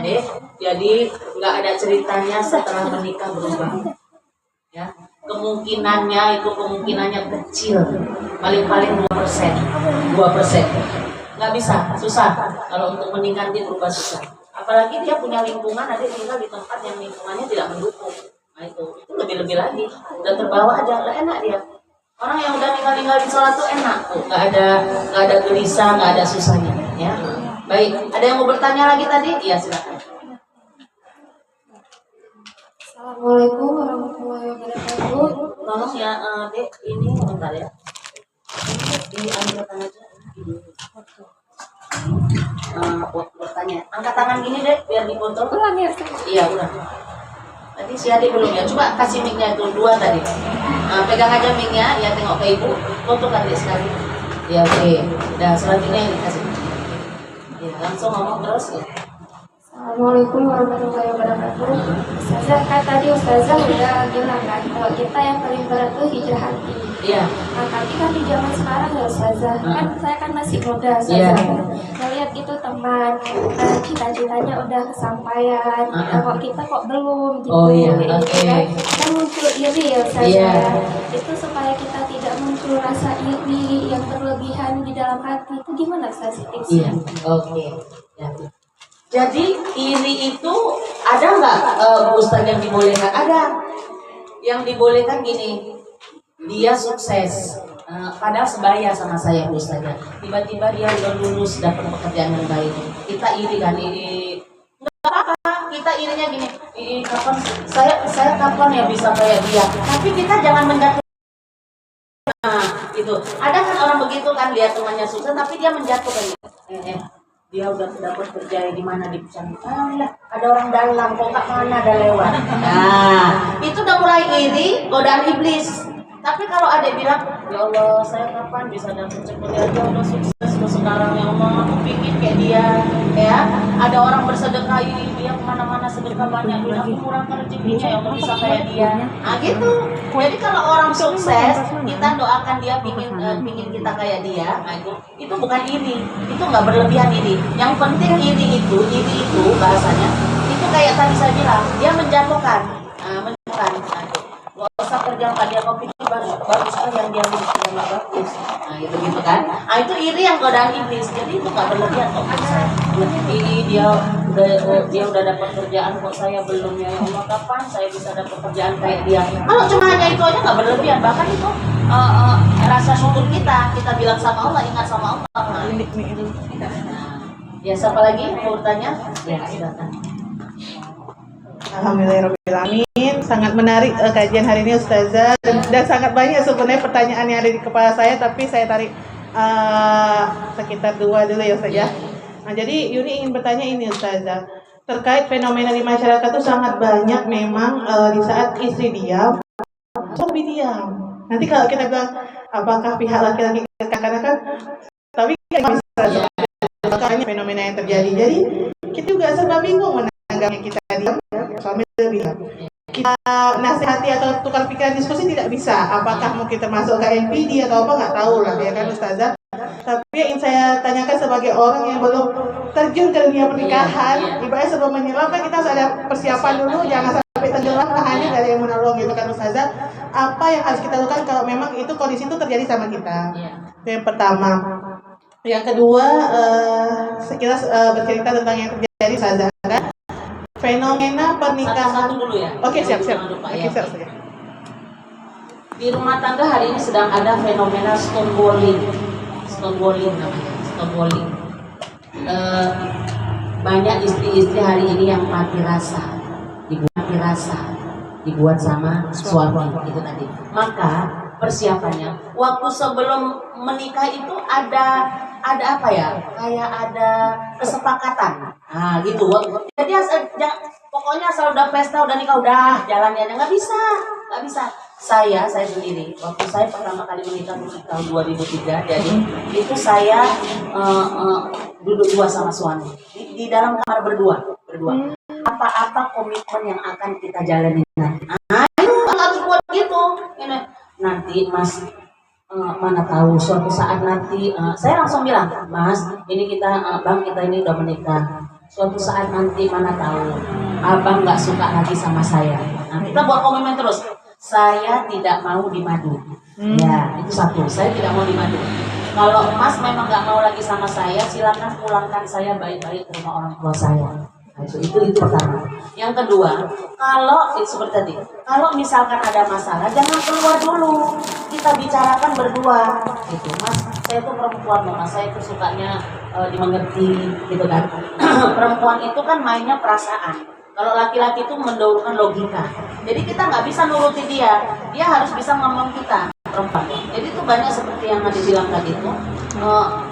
A: deh. Jadi nggak ada ceritanya setelah menikah berubah. Ya, kemungkinannya kecil, paling 2%. Nggak bisa, susah. Kalau untuk meningkat dia berubah susah. Apalagi dia punya lingkungan, ada tinggal di tempat yang lingkungannya tidak mendukung. Nah itu lebih lagi. Udah terbawa aja, lah enak dia. Orang yang udah tinggal di sholat tuh enak, nggak ada gelisah, nggak ada susahnya. Ya, baik. Ada yang mau bertanya lagi tadi? Iya silakan.
D: Assalamualaikum warahmatullahi wabarakatuh.
A: Tolong ya, Dek, ini bentar ya. Ini angkat tangan aja. Bertanya. Angkat tangan gini, Dek, biar dipoto. Iya, udah. Tadi si adik belum ya. Coba kasih mic-nya itu 2 tadi. Pegang aja mic-nya, ya tengok ke ibu. Foto kan Dek sekali. Ya oke. Udah selanjutnya yang dikasih. Ya, langsung ngomong terus ya.
D: Assalamualaikum warahmatullahi wabarakatuh. Ustazah, kan tadi Ustazah udah bilang kan kalau kita yang paling berat tuh hijrah hati.
A: Iya.
D: Nah, tapi kan di zaman sekarang ya Ustazah, kan saya kan masih muda Ustazah. Ngeliat itu teman, cita-citanya udah kesampaian, kok kita kok belum gitu.
A: Oh iya,
D: oke. Kan muncul iri ya Ustazah. Itu supaya kita tidak muncul rasa iri yang berlebihan di dalam hati. Itu gimana Ustazah tipsnya?
A: Iya, oke. Ya. Jadi iri itu ada nggak Ustaz yang dibolehkan? Ada. Yang dibolehkan gini, dia sukses, padahal sebaya sama saya Ustaz. Tiba-tiba dia udah lulus, dapat pekerjaan yang baik. Kita iri kan, nggak apa-apa. Kita irinya gini, kapan saya kapan ya bisa kayak dia? Tapi kita jangan menjatuhkan. Nah, gitu. Ada kan orang begitu kan, lihat temannya sukses, tapi dia menjatuhkan. Dia udah dapat kerja di mana di pesantren, ada orang dalam kok nggak mana ada lewat. Nah itu udah mulai iri, godaan iblis. Tapi kalau adik bilang, ya Allah saya kapan bisa dapat cepet ya Allah, udah sukses sekarang ya Allah, aku pingin kayak dia. Ya ada orang bersedekah ini, dia kemana-mana sedekah banyak, aku kurangkan rezekinya ya Allah bisa kayak dia. Nah gitu. Jadi kalau orang sukses, kita doakan dia pingin kita kayak dia. Nah itu bukan iri, itu nggak berlebihan iri. Yang penting iri itu bahasanya itu kayak tadi saya bilang, dia menjatuhkan, menjatuhkan. Nggak usah merasa kerjaan dia kopi bagus kan yang dia miliki yang nggak bagus. Nah itu gitu kan. Nah itu iri yang godaan iblis. Jadi itu nggak berlebihan kok. Dia udah dapat kerjaan kok saya belum, ya Allah kapan saya bisa dapat kerjaan kayak dia. Kalau cuma hanya itu aja nggak berlebihan, bahkan itu rasa syukur kita bilang sama Allah, ingat sama Allah. Ya siapa lagi mau bertanya? Ya silakan.
B: Alhamdulillahirobbilalamin, sangat menarik kajian hari ini Ustazah, dan sangat banyak sebenarnya pertanyaan yang ada di kepala saya, tapi saya tarik sekitar 2 dulu ya Ustazah. Nah, jadi Yuni ingin bertanya ini Ustazah, terkait fenomena di masyarakat itu sangat banyak memang di saat istri diam, suami diam. Nanti kalau kita bilang apakah pihak laki-laki karena kan, tapi kan bisa makanya fenomena yang terjadi. Jadi kita juga serba bingung menanggapnya, kita diam, suami diam. Kita nasihati atau tukar pikiran diskusi tidak bisa. Apakah mungkin termasuk ke NPD atau apa, nggak tahu lah ya kan Ustazah. Tapi yang ingin saya tanyakan sebagai orang yang belum terjun ke dunia pernikahan, ibaratnya sebelum menyelam kan kita harus ada persiapan dulu, jangan sampai tenggelam hanya dari yang menolong gitu kan Ustazah. Apa yang harus kita lakukan kalau memang itu kondisi itu terjadi sama kita? Itu yang pertama. Yang kedua, kita bercerita tentang yang terjadi Ustazah kan? Fenomena pernikahan.
A: Satu dulu ya.
B: Oke, siap.
A: Oke, siap. Di rumah tangga hari ini sedang ada fenomena stonewalling namanya, stonewalling. Banyak istri-istri hari ini yang mati rasa, dibuat sama suami itu tadi. Maka persiapannya, waktu sebelum menikah itu ada apa ya? Kayak ada kesepakatan. Nah, gitu. Jadi pokoknya asal udah pesta, udah nikah, udah jalannya aja. Nggak bisa. Saya sendiri, waktu saya pertama kali menikah di tahun 2003, jadi itu saya duduk dua sama suami di dalam kamar berdua. Apa komitmen yang akan kita jalani nanti? Itu harus buat gitu. Nanti Mas, mana tahu suatu saat nanti, saya langsung bilang, Mas, ini kita, Bang, kita ini udah menikah. Suatu saat nanti mana tahu Abang nggak suka lagi sama saya. Nah, kita buat komitmen terus. Saya tidak mau dimadu. Ya, itu satu. Saya tidak mau dimadu. Kalau Mas memang nggak mau lagi sama saya, silakan pulangkan saya baik-baik ke rumah orang tua saya. Nah, itu pertama. Yang kedua, kalau seperti tadi, kalau misalkan ada masalah, jangan keluar dulu. Kita bicarakan berdua. Gitu, Mas, saya itu perempuan, Mas, saya itu sukanya dimengerti, gitu kan. Perempuan itu kan mainnya perasaan. Kalau laki-laki itu mendahulukan logika. Jadi kita nggak bisa nuruti dia harus bisa ngomong kita, perempuan. Jadi itu banyak seperti yang Adi bilang tadi itu.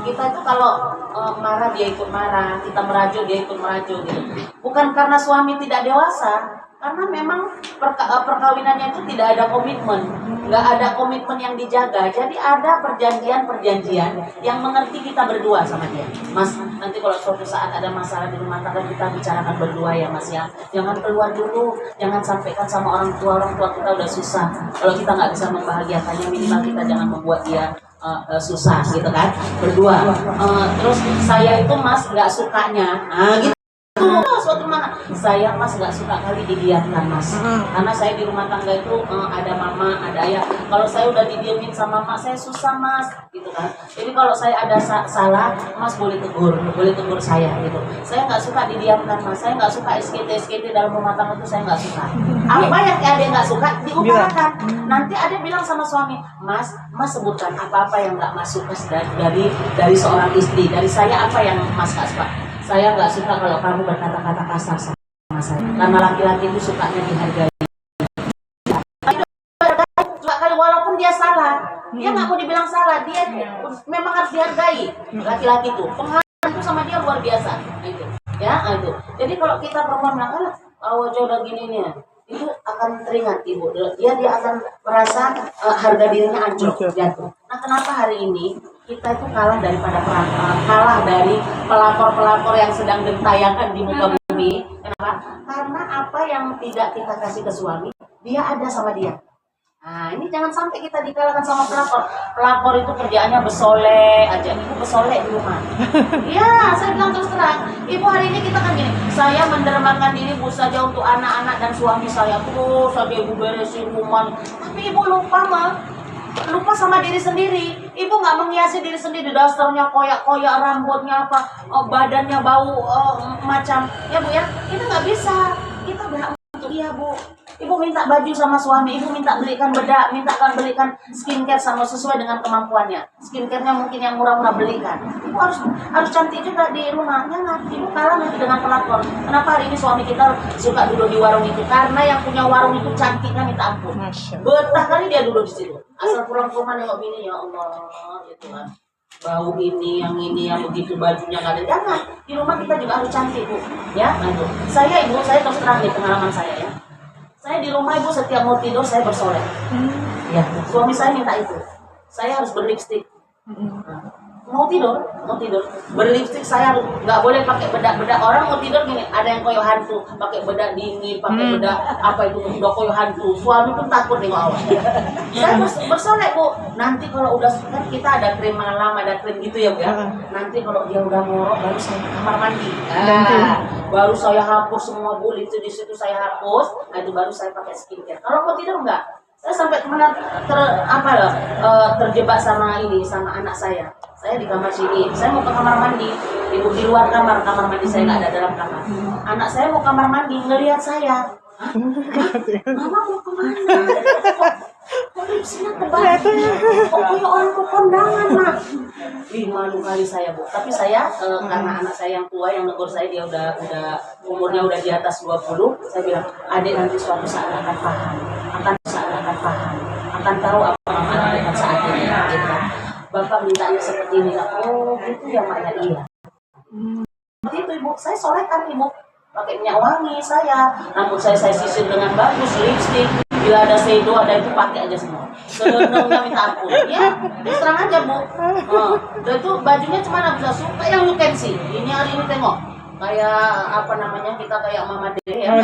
A: Kita itu kalau marah dia ikut marah, kita merajuk dia ikut merajuk gitu. Bukan karena suami tidak dewasa, karena memang perkawinannya itu tidak ada komitmen, nggak ada komitmen yang dijaga. Jadi ada perjanjian yang mengerti kita berdua sama dia. Mas, nanti kalau suatu saat ada masalah di rumah tangga kita bicarakan berdua ya Mas ya. Jangan keluar dulu, jangan sampaikan sama orang tua kita udah susah. Kalau kita nggak bisa membahagiakannya, minimal kita jangan membuat dia susah gitu kan, berdua. Terus saya itu Mas nggak sukanya, gitu. Suatu mana saya Mas nggak suka kali didiamkan Mas, karena saya di rumah tangga itu ada mama, ada ayah. Kalau saya udah didiamin sama mama, saya susah Mas, gitu kan. Jadi kalau saya ada salah, Mas boleh tegur saya, gitu. Saya nggak suka didiamkan Mas, saya nggak suka SKT dalam rumah tangga itu, saya nggak suka. Apa yang Ade nggak suka diutarakan. Nanti Ade bilang sama suami, Mas sebutkan apa yang nggak Mas suka dari seorang istri, dari saya apa yang Mas nggak suka. Saya nggak suka kalau kamu berkata-kata kasar sama saya, karena laki-laki itu sukanya dihargai. Kali walaupun dia salah, dia nggak mau dibilang salah, dia memang harus dihargai. Laki-laki itu pengaruh itu sama dia luar biasa. Itu, ya itu. Jadi kalau kita perempuan bilang, wajah udah gini nih, itu akan teringat ibu. Dia akan merasa harga dirinya hancur, jatuh. Nah, kenapa hari ini kita itu kalah dari pelakor-pelakor yang sedang gentayangan di muka bumi? Kenapa? Karena apa yang tidak kita kasih ke suami, dia ada sama dia. Nah, ini jangan sampai kita dikalahkan sama pelakor. Pelakor itu kerjaannya bersolek aja. Ibu bersolek di rumah. Iya, saya bilang terus terang. Ibu hari ini kita kan gini. Saya mendermakan diri Bu saja untuk anak-anak dan suami saya. Terus saja ibu beresin rumah. Tapi ibu lupa sama diri sendiri. Ibu nggak menghiasi diri sendiri. Dasarnya koyak-koyak, rambutnya apa, badannya bau macam. Ya Bu ya, itu nggak bisa. Kita berhak untuk dia Bu. Ibu minta baju sama suami, ibu minta belikan bedak, mintakan belikan skincare sama sesuai dengan kemampuannya. Skincare-nya mungkin yang murah-murah belikan. Ibu harus cantik juga di rumah. Jangan, ibu kalah nanti dengan pelakor. Kenapa hari ini suami kita suka duduk di warung itu? Karena yang punya warung itu cantiknya minta ampun. Betah kali dia duduk di situ. Asal pulang ke rumah nengok bini, ya Allah, gitu kan. Bau ini, yang begitu, bajunya nggak ada. Jangan, di rumah kita juga harus cantik Bu. Ya, nah itu. Saya terus terang nih pengalaman saya ya. Saya di rumah ibu setiap mau tidur saya bersolek. Ya, suami saya minta itu. Saya harus berlipstik. Mau tidur, berlipstik saya nggak boleh pakai bedak. Orang mau tidur gini, ada yang koyo hantu, pakai bedak dingin, pakai bedak apa itu udah koyo hantu. Suami pun takut nengok awal. Saya bersolek Bu. Nanti kalau udah kan kita ada krim malam, ada krim gitu ya Bu ya. Nanti kalau dia udah ngorok baru saya ke kamar mandi. Baru saya hapus semua bulit itu di situ saya hapus. Nah itu baru saya pakai skincare. Kalau mau tidur enggak? Saya sampai kemana terjebak sama anak saya. Saya di kamar sini, saya mau ke kamar mandi, ibu di luar kamar mandi saya nggak ada dalam kamar. Anak saya mau kamar mandi, ngelihat saya. Hah? Mama mau kemana? Kok lipsnya tebal? Kok kayak orang ke kondangan, Mak? Malu kali saya Bu. Tapi saya karena anak saya yang tua yang negur saya, dia udah umurnya udah di atas 20, saya bilang, adik nanti suatu saat akan paham, akan tahu apa yang mama lakukan saat ini. Gitu. Bapak mintanya seperti ini, oh gitu ya Mak, ya iya. Seperti itu Ibu, saya solekan Ibu, pakai minyak wangi saya, rambut saya sisir dengan bagus, lipstick, bila ada shadow ada itu pakai aja semua. Senengnya minta ampun, ya terus terang aja Bu. Dan itu bajunya cuma bisa suka yang you can see. Ini hari ini tengok, kayak apa namanya kita kayak Mama Dede ya.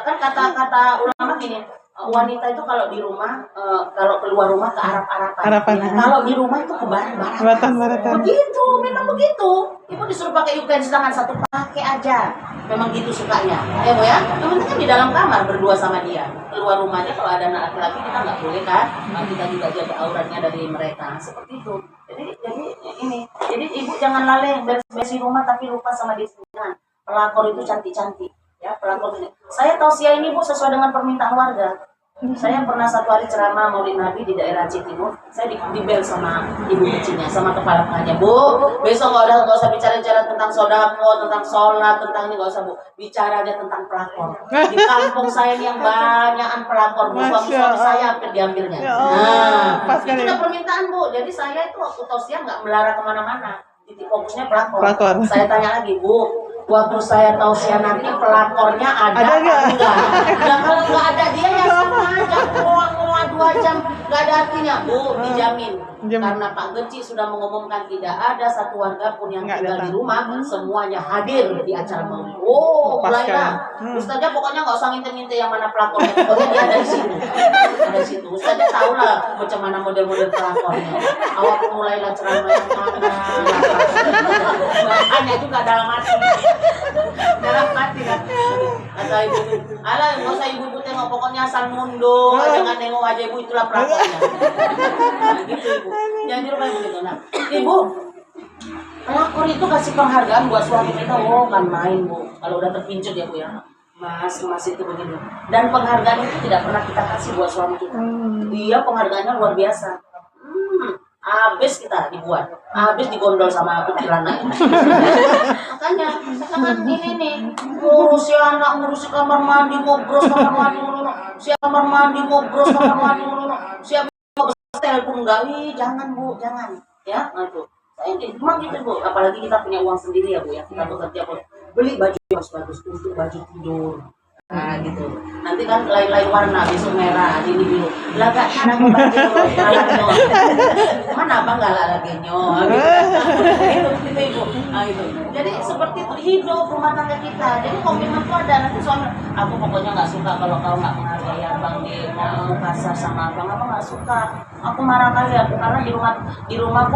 A: Kan kata ulama gini. Wanita itu kalau di rumah, kalau keluar rumah ke Arab-Araban. Kalau di rumah itu ke Baratan. Begitu, memang begitu. Ibu disuruh pakai utensil tangan satu, pakai aja. Memang gitu sukanya. Ya Bu ya. Yang penting kan di dalam kamar berdua sama dia. Keluar rumahnya kalau ada anak laki-laki kita nggak boleh kan. Kita juga jaga auratnya dari mereka. Seperti itu. Jadi ibu jangan lalai beres-beresin rumah tapi lupa sama diri sendiri. Pelakor itu cantik-cantik. Ya, pelakor ini. Saya tausiah ini Bu sesuai dengan permintaan warga. Saya pernah satu hari ceramah Maulid Nabi di daerah Aceh Timur. Saya dibel sama ibu kecilnya, sama kepala pengajian. Bu, besok nggak usah bicara tentang sodako, tentang sholat, tentang ini nggak usah Bu. Bicara aja tentang pelakor. Di kampung saya ini yang banyakan pelakor. Bu, suami saya hampir diambilnya. Nah, itu udah permintaan Bu. Jadi saya itu waktu tausiah nggak melarang kemana-mana. Titik fokusnya pelakor. Saya tanya lagi Bu. Waktu saya tausiah nanti pelakornya ada apa enggak? Nah, kalau nggak ada dia ya sama aja, ngoa 2 jam nggak ada artinya Bu, dijamin. Karena Pak Geci sudah mengumumkan tidak ada satu warga pun yang tinggal di rumah, semuanya hadir di acara maulid. Oh, mulailah. Ustazah pokoknya nggak usah ngintip-ngintip yang mana pelakornya, pokoknya dia ada di situ. Ada di situ. Ustazah tahu lah macam mana model-model pelakornya. Awak mulailah ceramah yang mana. Hanya juga dalam hati kan kata ibu, alah nggak usah ibu tengok, pokoknya asal mundur jangan nengok aja ibu, itulah pelakornya. Nah, gitu Ibu, jangan di rumah begitu. Nah Ibu, pelakor itu kasih penghargaan buat suami kita. Oh kan main Bu, kalau udah terpincut ya Bu ya, mas itu begini. Dan penghargaan itu tidak pernah kita kasih buat suami kita. Dia penghargaannya luar biasa. Habis kita dibuat, habis digondol sama kuntilanak anak. Makanya sekarang ini nih, ngurusi anak, ngurusi kamar mandi, ngobros kamar mandi dulu, siap kamar mandi, ngobros kamar mandi dulu, siap telepon enggak, jangan Bu, jangan, ya, nah itu. Saya memang gitu Bu, apalagi kita punya uang sendiri ya Bu ya, kita bekerja beli baju yang bagus untuk baju tidur. Nah gitu. Nanti kan lain-lain warna, besok merah, ini biru. Lah gak kan aku baju kalarnya. Mana abang gak lagi nyo gitu. Itu ibu. Nah gitu. Jadi seperti itu hidup rumah tangga kita. Jadi komitmen itu ada. Nanti suami, aku pokoknya nggak suka kalau kau nggak menghargai abang, di ngomong kasar sama abang nggak suka. Aku marah kali aku karena di rumah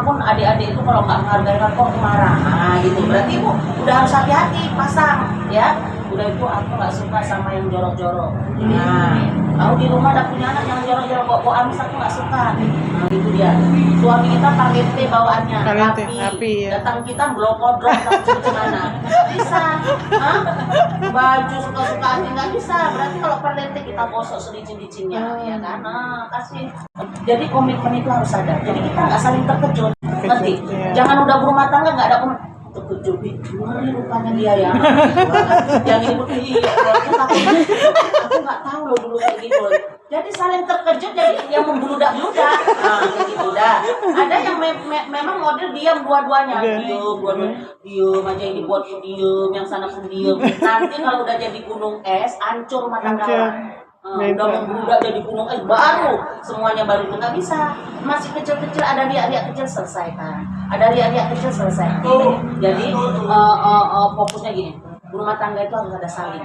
A: pun adik-adik itu kalau nggak menghargai aku marah. Nah gitu. Berarti ibu udah harus hati-hati pasang ya. Udah itu aku nggak suka sama yang jorok-jorok. Nah, aku di rumah ada punya anak yang jorok-jorok, bawa amis aku nggak suka. Nah, itu dia. Suami kita parlente bawaannya, rapi. Ya. Datang kita blok-blok gimana? Bisa. Hah? Baju suka-suka aja nggak bisa. Berarti kalau parlente kita gosok selicin-licinnya, ya kan? Nah, kasih. Jadi komitmen itu harus ada. Jadi kita nggak saling terkejut. Ngerti? Jangan udah berumah tangga nggak ada komitmen. Terkejut, ngeri rupanya dia ya. Yang ini begini, aku nggak tahu loh dulu kayak gitu. Jadi saling terkejut, jadi yang membludak-bludak. Nah, kayak gitu dah. Ada yang memang model diam dua-duanya, diam aja, ini buat diam, yang sana pun diam. Nanti kalau udah jadi gunung es, hancur rumah tangga. Udah membludak jadi gunung es baru, semuanya baru itu nggak bisa. Masih kecil-kecil ada riak-riak kecil selesaikan, ada riak-riak kecil selesaikan. Jadi fokusnya gini, rumah tangga itu harus ada saling.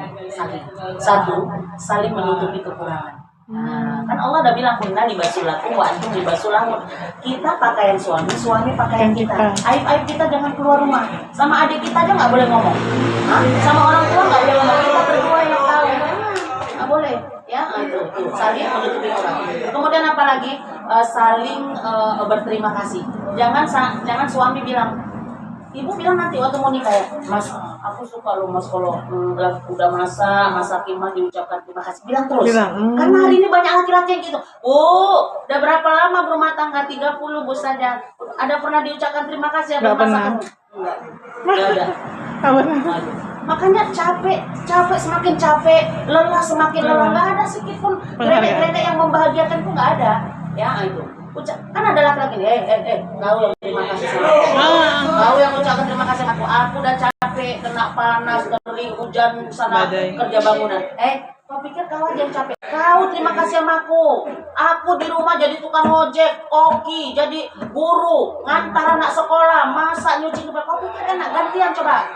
A: Satu, saling menutupi kekurangan. Nah, kan Allah udah bilang kunna libasulakum wa antum libasulakum. Kita pakaian suami pakaian kita. Aib-aib kita jangan keluar rumah. Sama adik kita aja nggak boleh ngomong. Sama orang tua nggak boleh ngomong. Kita berdua yang tahu. Nggak boleh. Ya, itu saling menutupi orang. Kemudian apa lagi? Saling berterima kasih. Jangan suami bilang, ibu bilang nanti waktu mau nikah ya, Mas, aku suka loh Mas kalau udah masakin Mas diucapkan terima kasih. Bilang terus. Karena hari ini banyak laki-laki yang gitu. Oh, udah berapa lama berumah tangga? 30 Bu saja. Ada pernah diucapkan terima kasih ya masakan? Enggak ada. Makanya capek semakin capek, lelah semakin lelah, nggak ada sedikit pun gredek yang membahagiakan tuh nggak ada, ya itu. Kan ada laki-laki nih, kau yang terima kasih sama aku, kau yang ucapkan terima kasih sama aku udah capek, kena panas, kering, hujan, sana kerja bangunan, kau pikir kau aja yang capek, kau terima kasih sama aku di rumah jadi tukang ojek, koki, jadi guru, ngantar anak sekolah, masak, nyuci, kau pikir enak, gantian coba.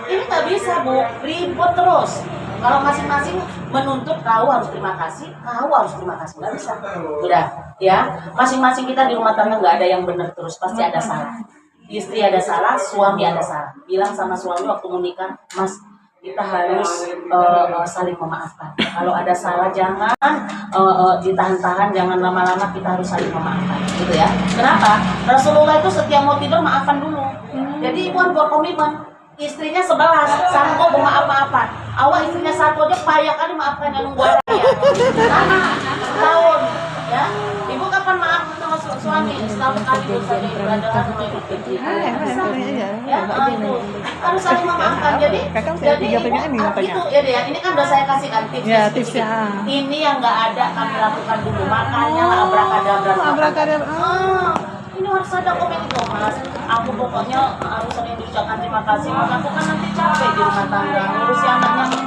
A: Ini nggak bisa Bu, ribut terus. Kalau masing-masing menuntut kau harus terima kasih, nggak bisa. Udah, ya. Masing-masing kita di rumah tangga nggak ada yang benar terus, pasti ada salah. Istri ada salah, suami ada salah. Bilang sama suami waktu menikah, Mas, kita harus saling memaafkan. Kalau ada salah jangan ditahan-tahan, jangan lama-lama, kita harus saling memaafkan, gitu ya. Kenapa? Rasulullah itu setiap mau tidur maafkan dulu. Jadi ibu harus berkomitmen. Istrinya 11, sanggup maaf-maafan. Awal istrinya satu aja payah kali maafkannya nunggu ada ya. Tahun, ya. Ibu kapan maaf sama suami? Setahun kali saja beradalah kecil. Ya, itu harus saling memaafkan. Jadi itu ya deh. Ini kan udah saya kasihkan tips. Ini yang nggak ada kami lakukan dulu. Makanya lah abrakadabra. Ini harus ada komen itu, Mas. Aku pokoknya harus sering diucapkan terima kasih. Mas, aku kan nanti capek di rumah tangga, ngurusi anaknya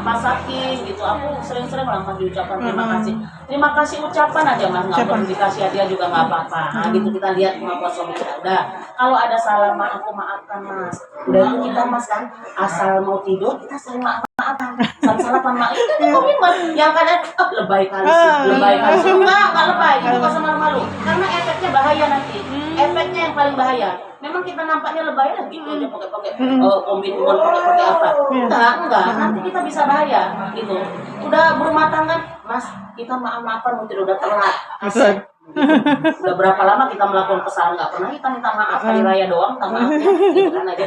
A: masakin gitu. Aku sering-sering langsung diucapkan terima kasih. Terima kasih ucapan aja, Mas. Nggak perlu dikasih hadiah juga nggak apa-apa. Nah, gitu kita lihat kemampuan suami kita. Udah. Kalau ada salah aku maafkan, Mas. Udah itu kita, Mas, kan asal mau tidur kita saling maafkan. Salah maaf itu komitmen. Yang kadang lebay kali sih. Enggak lebay. Itu nggak usah malu-malu. Karena efeknya bahaya nanti. Efeknya yang paling bahaya. Memang kita nampaknya lebay lah gitu aja pakai komitmen pakai apa? Enggak. Nanti kita bisa bahaya gitu. Udah berumah tangga, Mas, kita maaf-maafan mungkin udah telat. Udah berapa lama kita melakukan kesalahan, nggak pernah kita minta maaf, hari raya doang minta maaf gitu kan aja.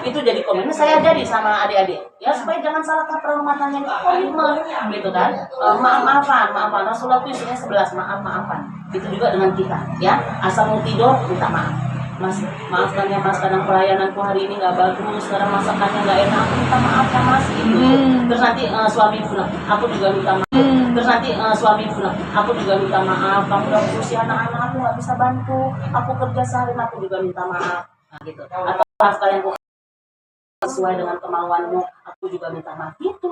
A: Itu jadi komitmen saya jadi sama adik-adik ya, supaya jangan salah kaprah rumah tangga, komitmen gitu kan. Maaf-maafan Rasulullah itu isinya 11 maaf-maafan. Itu juga dengan kita ya, asal mau tidur minta maaf, Mas, maafkan ya Mas, kadang pelayananku hari ini nggak bagus, kadang masakannya nggak enak, aku minta maaf ya Mas gitu. Terus nanti suami bilang, aku juga minta maaf. Terus nanti suami bilang, aku juga minta maaf, kamu udah berusia anak-anak, aku nggak bisa bantu, aku kerja seharian, aku juga minta maaf. Nah, gitu. Atau maaf kalian sesuai dengan kemauanmu, aku juga minta maaf. Gitu.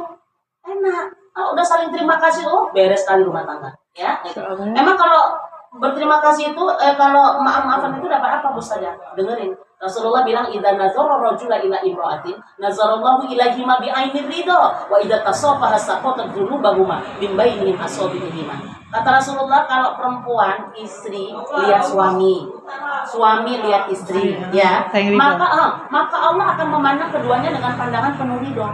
A: Enak. Kalau udah saling terima kasih, oh beres kali rumah tangga. Ya. Gitu. Emang kalau berterima kasih itu, kalau maaf-maafan itu dapat apa, Bos saja? Dengerin. Rasulullah bilang, idza nazara rajula ila imra'atin, nazarallahu ilaihima bi ainir ridha, wa idza tasafaha saqata dhunubahuma min bainihim asabi'ihima. Kata Rasulullah, kalau perempuan, istri lihat suami, suami lihat istri, ya, maka Allah akan memandang keduanya dengan pandangan penuh ridho.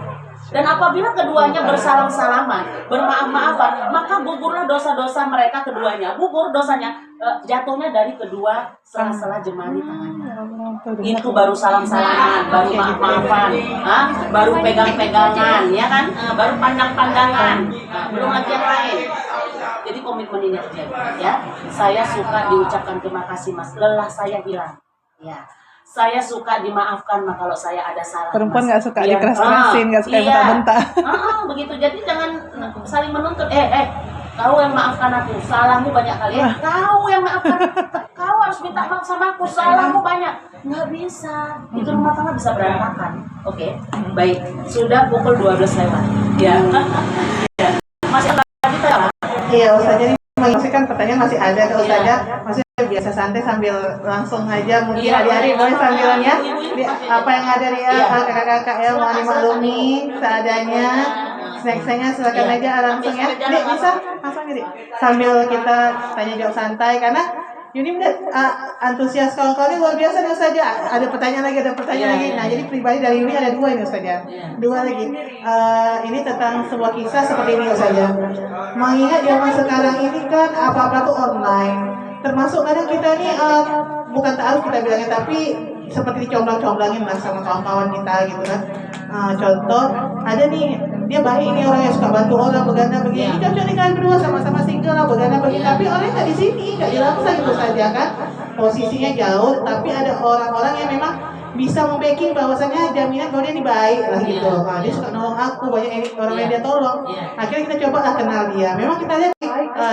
A: Dan apabila keduanya bersalam-salaman, bermaaf-maafan, maka gugurlah dosa-dosa mereka keduanya. Gugur dosanya, jatuhnya dari kedua sela-sela jemari tangannya. Itu baru salam-salaman, baru maaf-maafan, baru pegang-pegangan, ya kan? Baru pandang-pandangan, belum lagi yang lain. Jadi komitmen ini terjadi, ya. Saya suka diucapkan terima kasih, Mas. Lelah saya hilang, ya. Saya suka dimaafkan, mah kalau saya ada salah.
B: Perempuan nggak suka dikeras-kerasin, nggak suka bentak-bentak.
A: Begitu. Jadi jangan saling menuntut. Kau yang maafkan aku, salahmu banyak kali. Kau yang maafkan, kau harus minta maaf sama aku, salahmu banyak. Nggak bisa. Itu rumah tangga bisa berantakan. Oke, baik. Sudah pukul 12 lewat. Ya. Masih lagi tak?
B: Iya, Ustaz. Jadi masih kan pertanyaan masih ada ke Ustazah. Masih biasa santai sambil langsung aja mungkin hari-hari boleh sambilannya apa yang ada di kakak-kakak ya mau dimaklumi seadanya. Snack-snacknya silakan aja langsung ya. Dik bisa langsung jadi sambil kita tanya jawab santai karena Yuni udah antusias kawan-kawannya luar biasa nih Ustaz ya. Ada pertanyaan lagi, ada pertanyaan lagi. Nah, jadi pribadi dari Yuni ada 2 ini Ustaz ya. 2 lagi. Ini tentang sebuah kisah seperti ini Ustaz ya. Mengingat zaman sekarang ini kan apa-apa tuh online. Termasuk kadang kita nih bukan tahu kita bilangnya tapi seperti dicomblang-comblangin lah sama kawan-kawan kita gitu kan. Contoh ada nih dia baik nih orang yang suka bantu orang begana begini. Cocok nih kalian berdua sama-sama single lah begana begini. Tapi orangnya nggak di sini, nggak di Langsa gitu saja kan. Posisinya jauh, tapi ada orang-orang yang memang bisa membacking bahwasannya jaminan bahwa dia ini baik lah gitu. Nah, dia suka nolong aku, banyak ini orang yang dia tolong. Akhirnya kita coba lah kenal dia. Memang kita lihat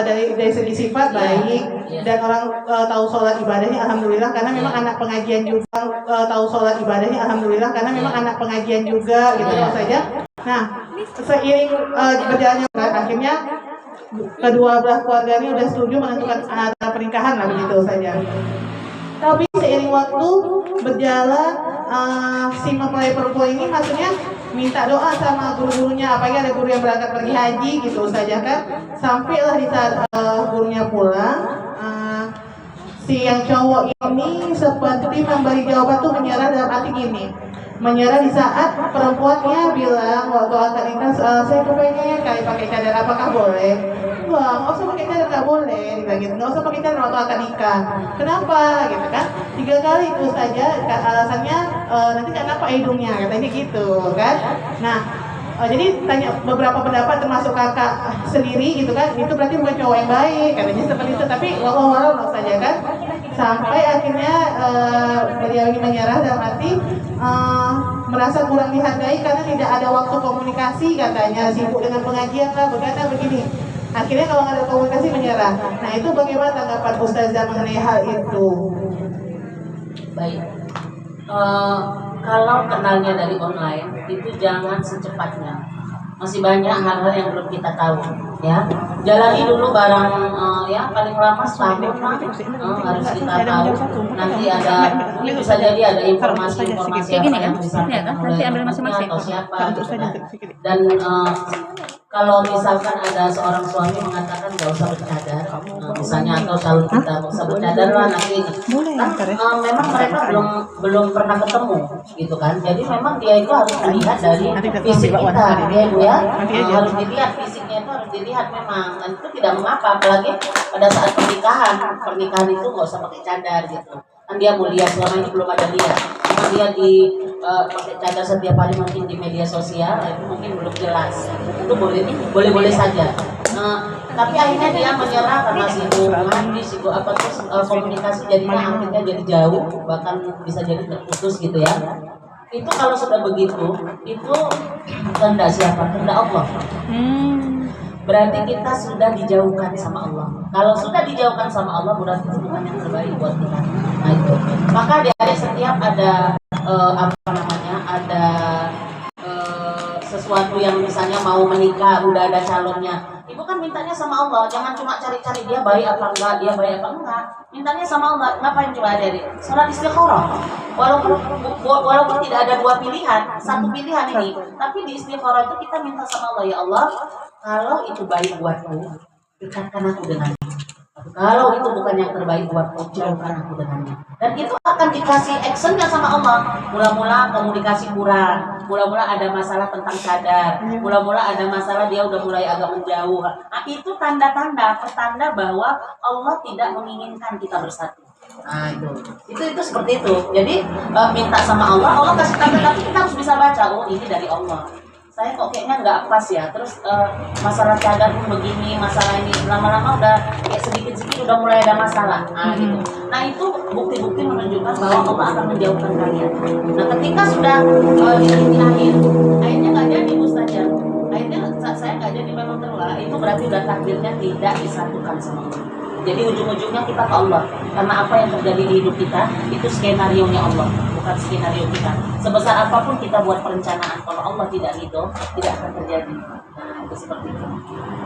B: dari segi sifat baik dan orang tahu sholat ibadahnya alhamdulillah karena memang anak pengajian juga tahu sholat ibadahnya alhamdulillah karena memang anak pengajian juga gitu saja. Nah, seiring berjalannya akhirnya kedua belah keluarga ini udah setuju menentukan pernikahan lah begitu saja. Tapi seiring waktu berjalan, si mempelai perempuan ini maksudnya minta doa sama guru-gurunya, apalagi ada guru yang berangkat pergi haji gitu saja kan. Sampailah di saat gurunya pulang, si yang cowok ini seperti memberi jawaban tuh menyerah dalam arti gini. Menyerah di saat perempuannya bilang waktu akad nikah, saya kepengen kali pakai cadar, apakah boleh? Wah, nggak usah pakai cadar, nggak boleh, dibilang gitu. Nggak usah pakai cadar waktu akad nikah. Kenapa? Gitu kan? 3 kali itu saja alasannya nanti kenapa hidungnya katanya gitu kan? Nah, jadi tanya beberapa pendapat termasuk kakak sendiri gitu kan, itu berarti bukan cowok yang baik katanya seperti itu. Tapi walau saja kan, sampai akhirnya beliau ini menyerah dalam arti merasa kurang dihargai karena tidak ada waktu komunikasi katanya, sibuk dengan pengajian lah, begini. Akhirnya kalau nggak ada komunikasi menyerah. Nah itu bagaimana tanggapan Ustazah mengenai hal itu?
A: Baik. Kalau kenalnya dari online itu jangan secepatnya. Masih banyak hal-hal yang belum kita tahu, ya. Jalani dulu barang ya paling lama setahun harus kita tahu. Nanti ada bisa jadi ada informasi-informasi yang bisa nanti ambil masing-masing atau siapa. Dan kalau misalkan ada seorang suami mengatakan nggak usah bercadar, misalnya atau calon kita nggak usah bercadar lah nanti, kan memang mereka belum pernah ketemu, gitu kan? Jadi memang dia itu harus dilihat dari fisik kita, dia Bu ya, harus dilihat fisiknya itu harus dilihat memang, dan itu tidak mengapa, apalagi pada saat pernikahan itu nggak usah pakai cadar gitu. Kan dia mau lihat, selama ini belum ada lihat, cuma dia di pakai cadar setiap hari mungkin di media sosial, itu mungkin belum jelas. Itu boleh saja. Tapi akhirnya dia menyerah karena sibuk mandi, sibuk apa terus komunikasi jadinya akhirnya jadi jauh, bahkan bisa jadi terputus gitu ya. Itu kalau sudah begitu, itu kehendak siapa? Kehendak Allah. Berarti kita sudah dijauhkan sama Allah. Kalau sudah dijauhkan sama Allah, berarti itu bukan yang terbaik buat kita. Nah itu. Maka di hari setiap ada ada sesuatu yang misalnya mau menikah, udah ada calonnya, ibu kan mintanya sama Allah, jangan cuma cari-cari dia baik apa enggak, dia baik apa enggak. Mintanya sama Allah. Ngapain coba dari sholat istikharah? Walaupun tidak ada dua pilihan, satu pilihan ini, tapi di istikharah itu kita minta sama Allah, ya Allah, kalau itu baik buatku, dekatkan aku dengannya. Kalau itu bukan yang terbaik buatku, jauhkan aku dengannya. Dan itu akan dikasih actionnya sama Allah. Mula-mula komunikasi kurang, mula-mula ada masalah tentang cadar, mula-mula ada masalah dia udah mulai agak menjauh. Nah, itu tanda-tanda, pertanda bahwa Allah tidak menginginkan kita bersatu. Nah, itu seperti itu. Jadi minta sama Allah, Allah kasih tanda, tapi kita harus bisa baca. Oh, ini dari Allah. Saya kok kayaknya nggak pas ya. Terus masalah cadar pun begini, masalah ini lama-lama udah kayak sedikit-sedikit udah mulai ada masalah. Nah, gitu. Nah, itu bukti-bukti menunjukkan bahwa Allah akan menjauhkan kalian. Nah, ketika sudah di akhir, akhirnya nggak jadi mustajab. Akhirnya saya nggak jadi memang terwala. Itu berarti udah takdirnya tidak disatukan sama Allah. Jadi ujung-ujungnya kita ke Allah. Karena apa yang terjadi di hidup kita itu skenario-nya Allah, bukan skenario kita. Sebesar apapun kita buat perencanaan, kalau Allah tidak ridho, tidak akan terjadi. Nah, itu seperti itu.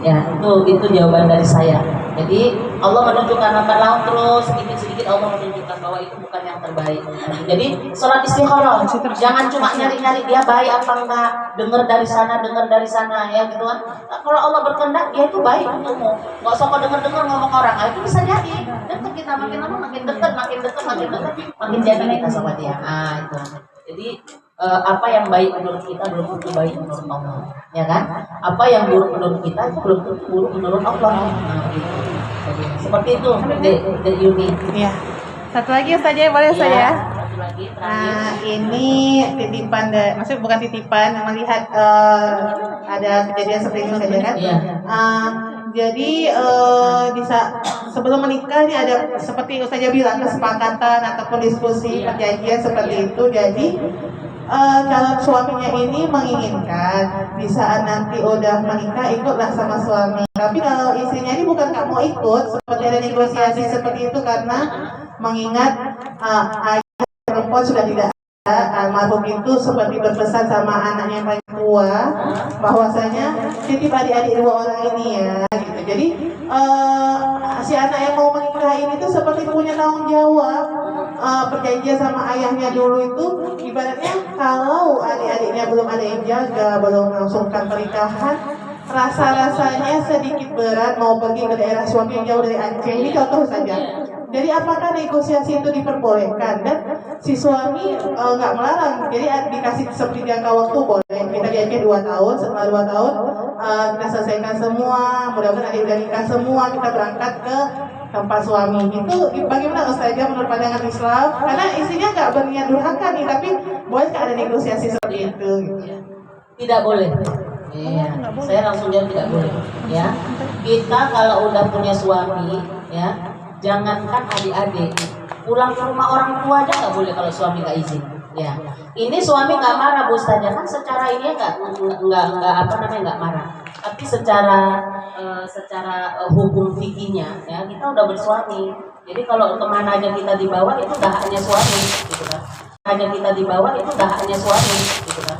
A: Ya, itu jawaban dari saya. Jadi Allah menunjukkan lambat laun terus sedikit-sedikit Allah menunjukkan bahwa itu bukan yang terbaik. Jadi sholat istikharah, jangan cuma nyari-nyari dia baik apa enggak, dengar dari sana ya gitu kan. Nah, kalau Allah berkehendak dia itu baik untukmu. Enggak usah kau dengar-dengar ngomong orang. Nah, itu bisa jadi. Dekat kita makin lama makin dekat, makin jadi kita sama dia. Ah, itu. Jadi apa yang baik menurut kita belum tentu baik menurut Allah, ya kan? Apa yang buruk menurut kita itu belum tentu buruk menurut Allah. Nah, gitu. Seperti itu, the unique.
B: Iya. Satu lagi Ustazah, boleh
A: Ya,
B: saya?
A: satu lagi terakhir.
B: Nah, ini titipan, maksudnya bukan titipan, melihat ada kejadian seperti ini saja kan?
A: Iya.
B: Jadi sebelum menikah ini ada seperti Ustazah bilang kesepakatan ataupun diskusi perjanjian seperti itu. Jadi calon suaminya ini menginginkan di saat nanti udah menikah ikutlah sama suami. Tapi kalau istrinya ini bukan nggak mau ikut, seperti ada negosiasi seperti itu karena mengingat ayah perempuan sudah tidak ada, almarhum itu seperti berpesan sama anaknya yang paling tua bahwasanya titip adik-adik dua orang ini ya gitu. Jadi si anak yang mau menikah ini tuh seperti punya tanggung jawab. Perjanjian sama ayahnya dulu itu ibaratnya kalau adik-adiknya belum ada yang jaga, belum melangsungkan pernikahan, rasa-rasanya sedikit berat mau pergi ke daerah suami yang jauh dari Aceh. Ini contoh saja. Jadi apakah negosiasi itu diperbolehkan? Dan si suami nggak melarang, jadi dikasih seperti jangka waktu boleh. Kita di Aceh 2 tahun, setelah 2 tahun kita selesaikan semua, mudah-mudahan adik udah nikah semua, kita berangkat ke tempat suami. Itu bagaimana Ustazah menurut pandangan Islam? Karena istrinya nggak berniat durhaka nih, tapi boleh nggak ada negosiasi seperti itu?
A: Tidak boleh. Iya, saya langsung jawab tidak boleh. Ya, kita kalau udah punya suami, ya, jangankan adik-adik, pulang ke rumah orang tua aja nggak boleh kalau suami nggak izin. Ya, ini suami nggak marah Bu Ustazah, kan secara ini nggak apa namanya nggak marah, tapi secara hukum fikihnya, ya kita udah bersuami. Jadi kalau kemana aja kita dibawa itu dah haknya suami, gitu kan. Aja kita dibawa itu dah haknya suami, gitu kan.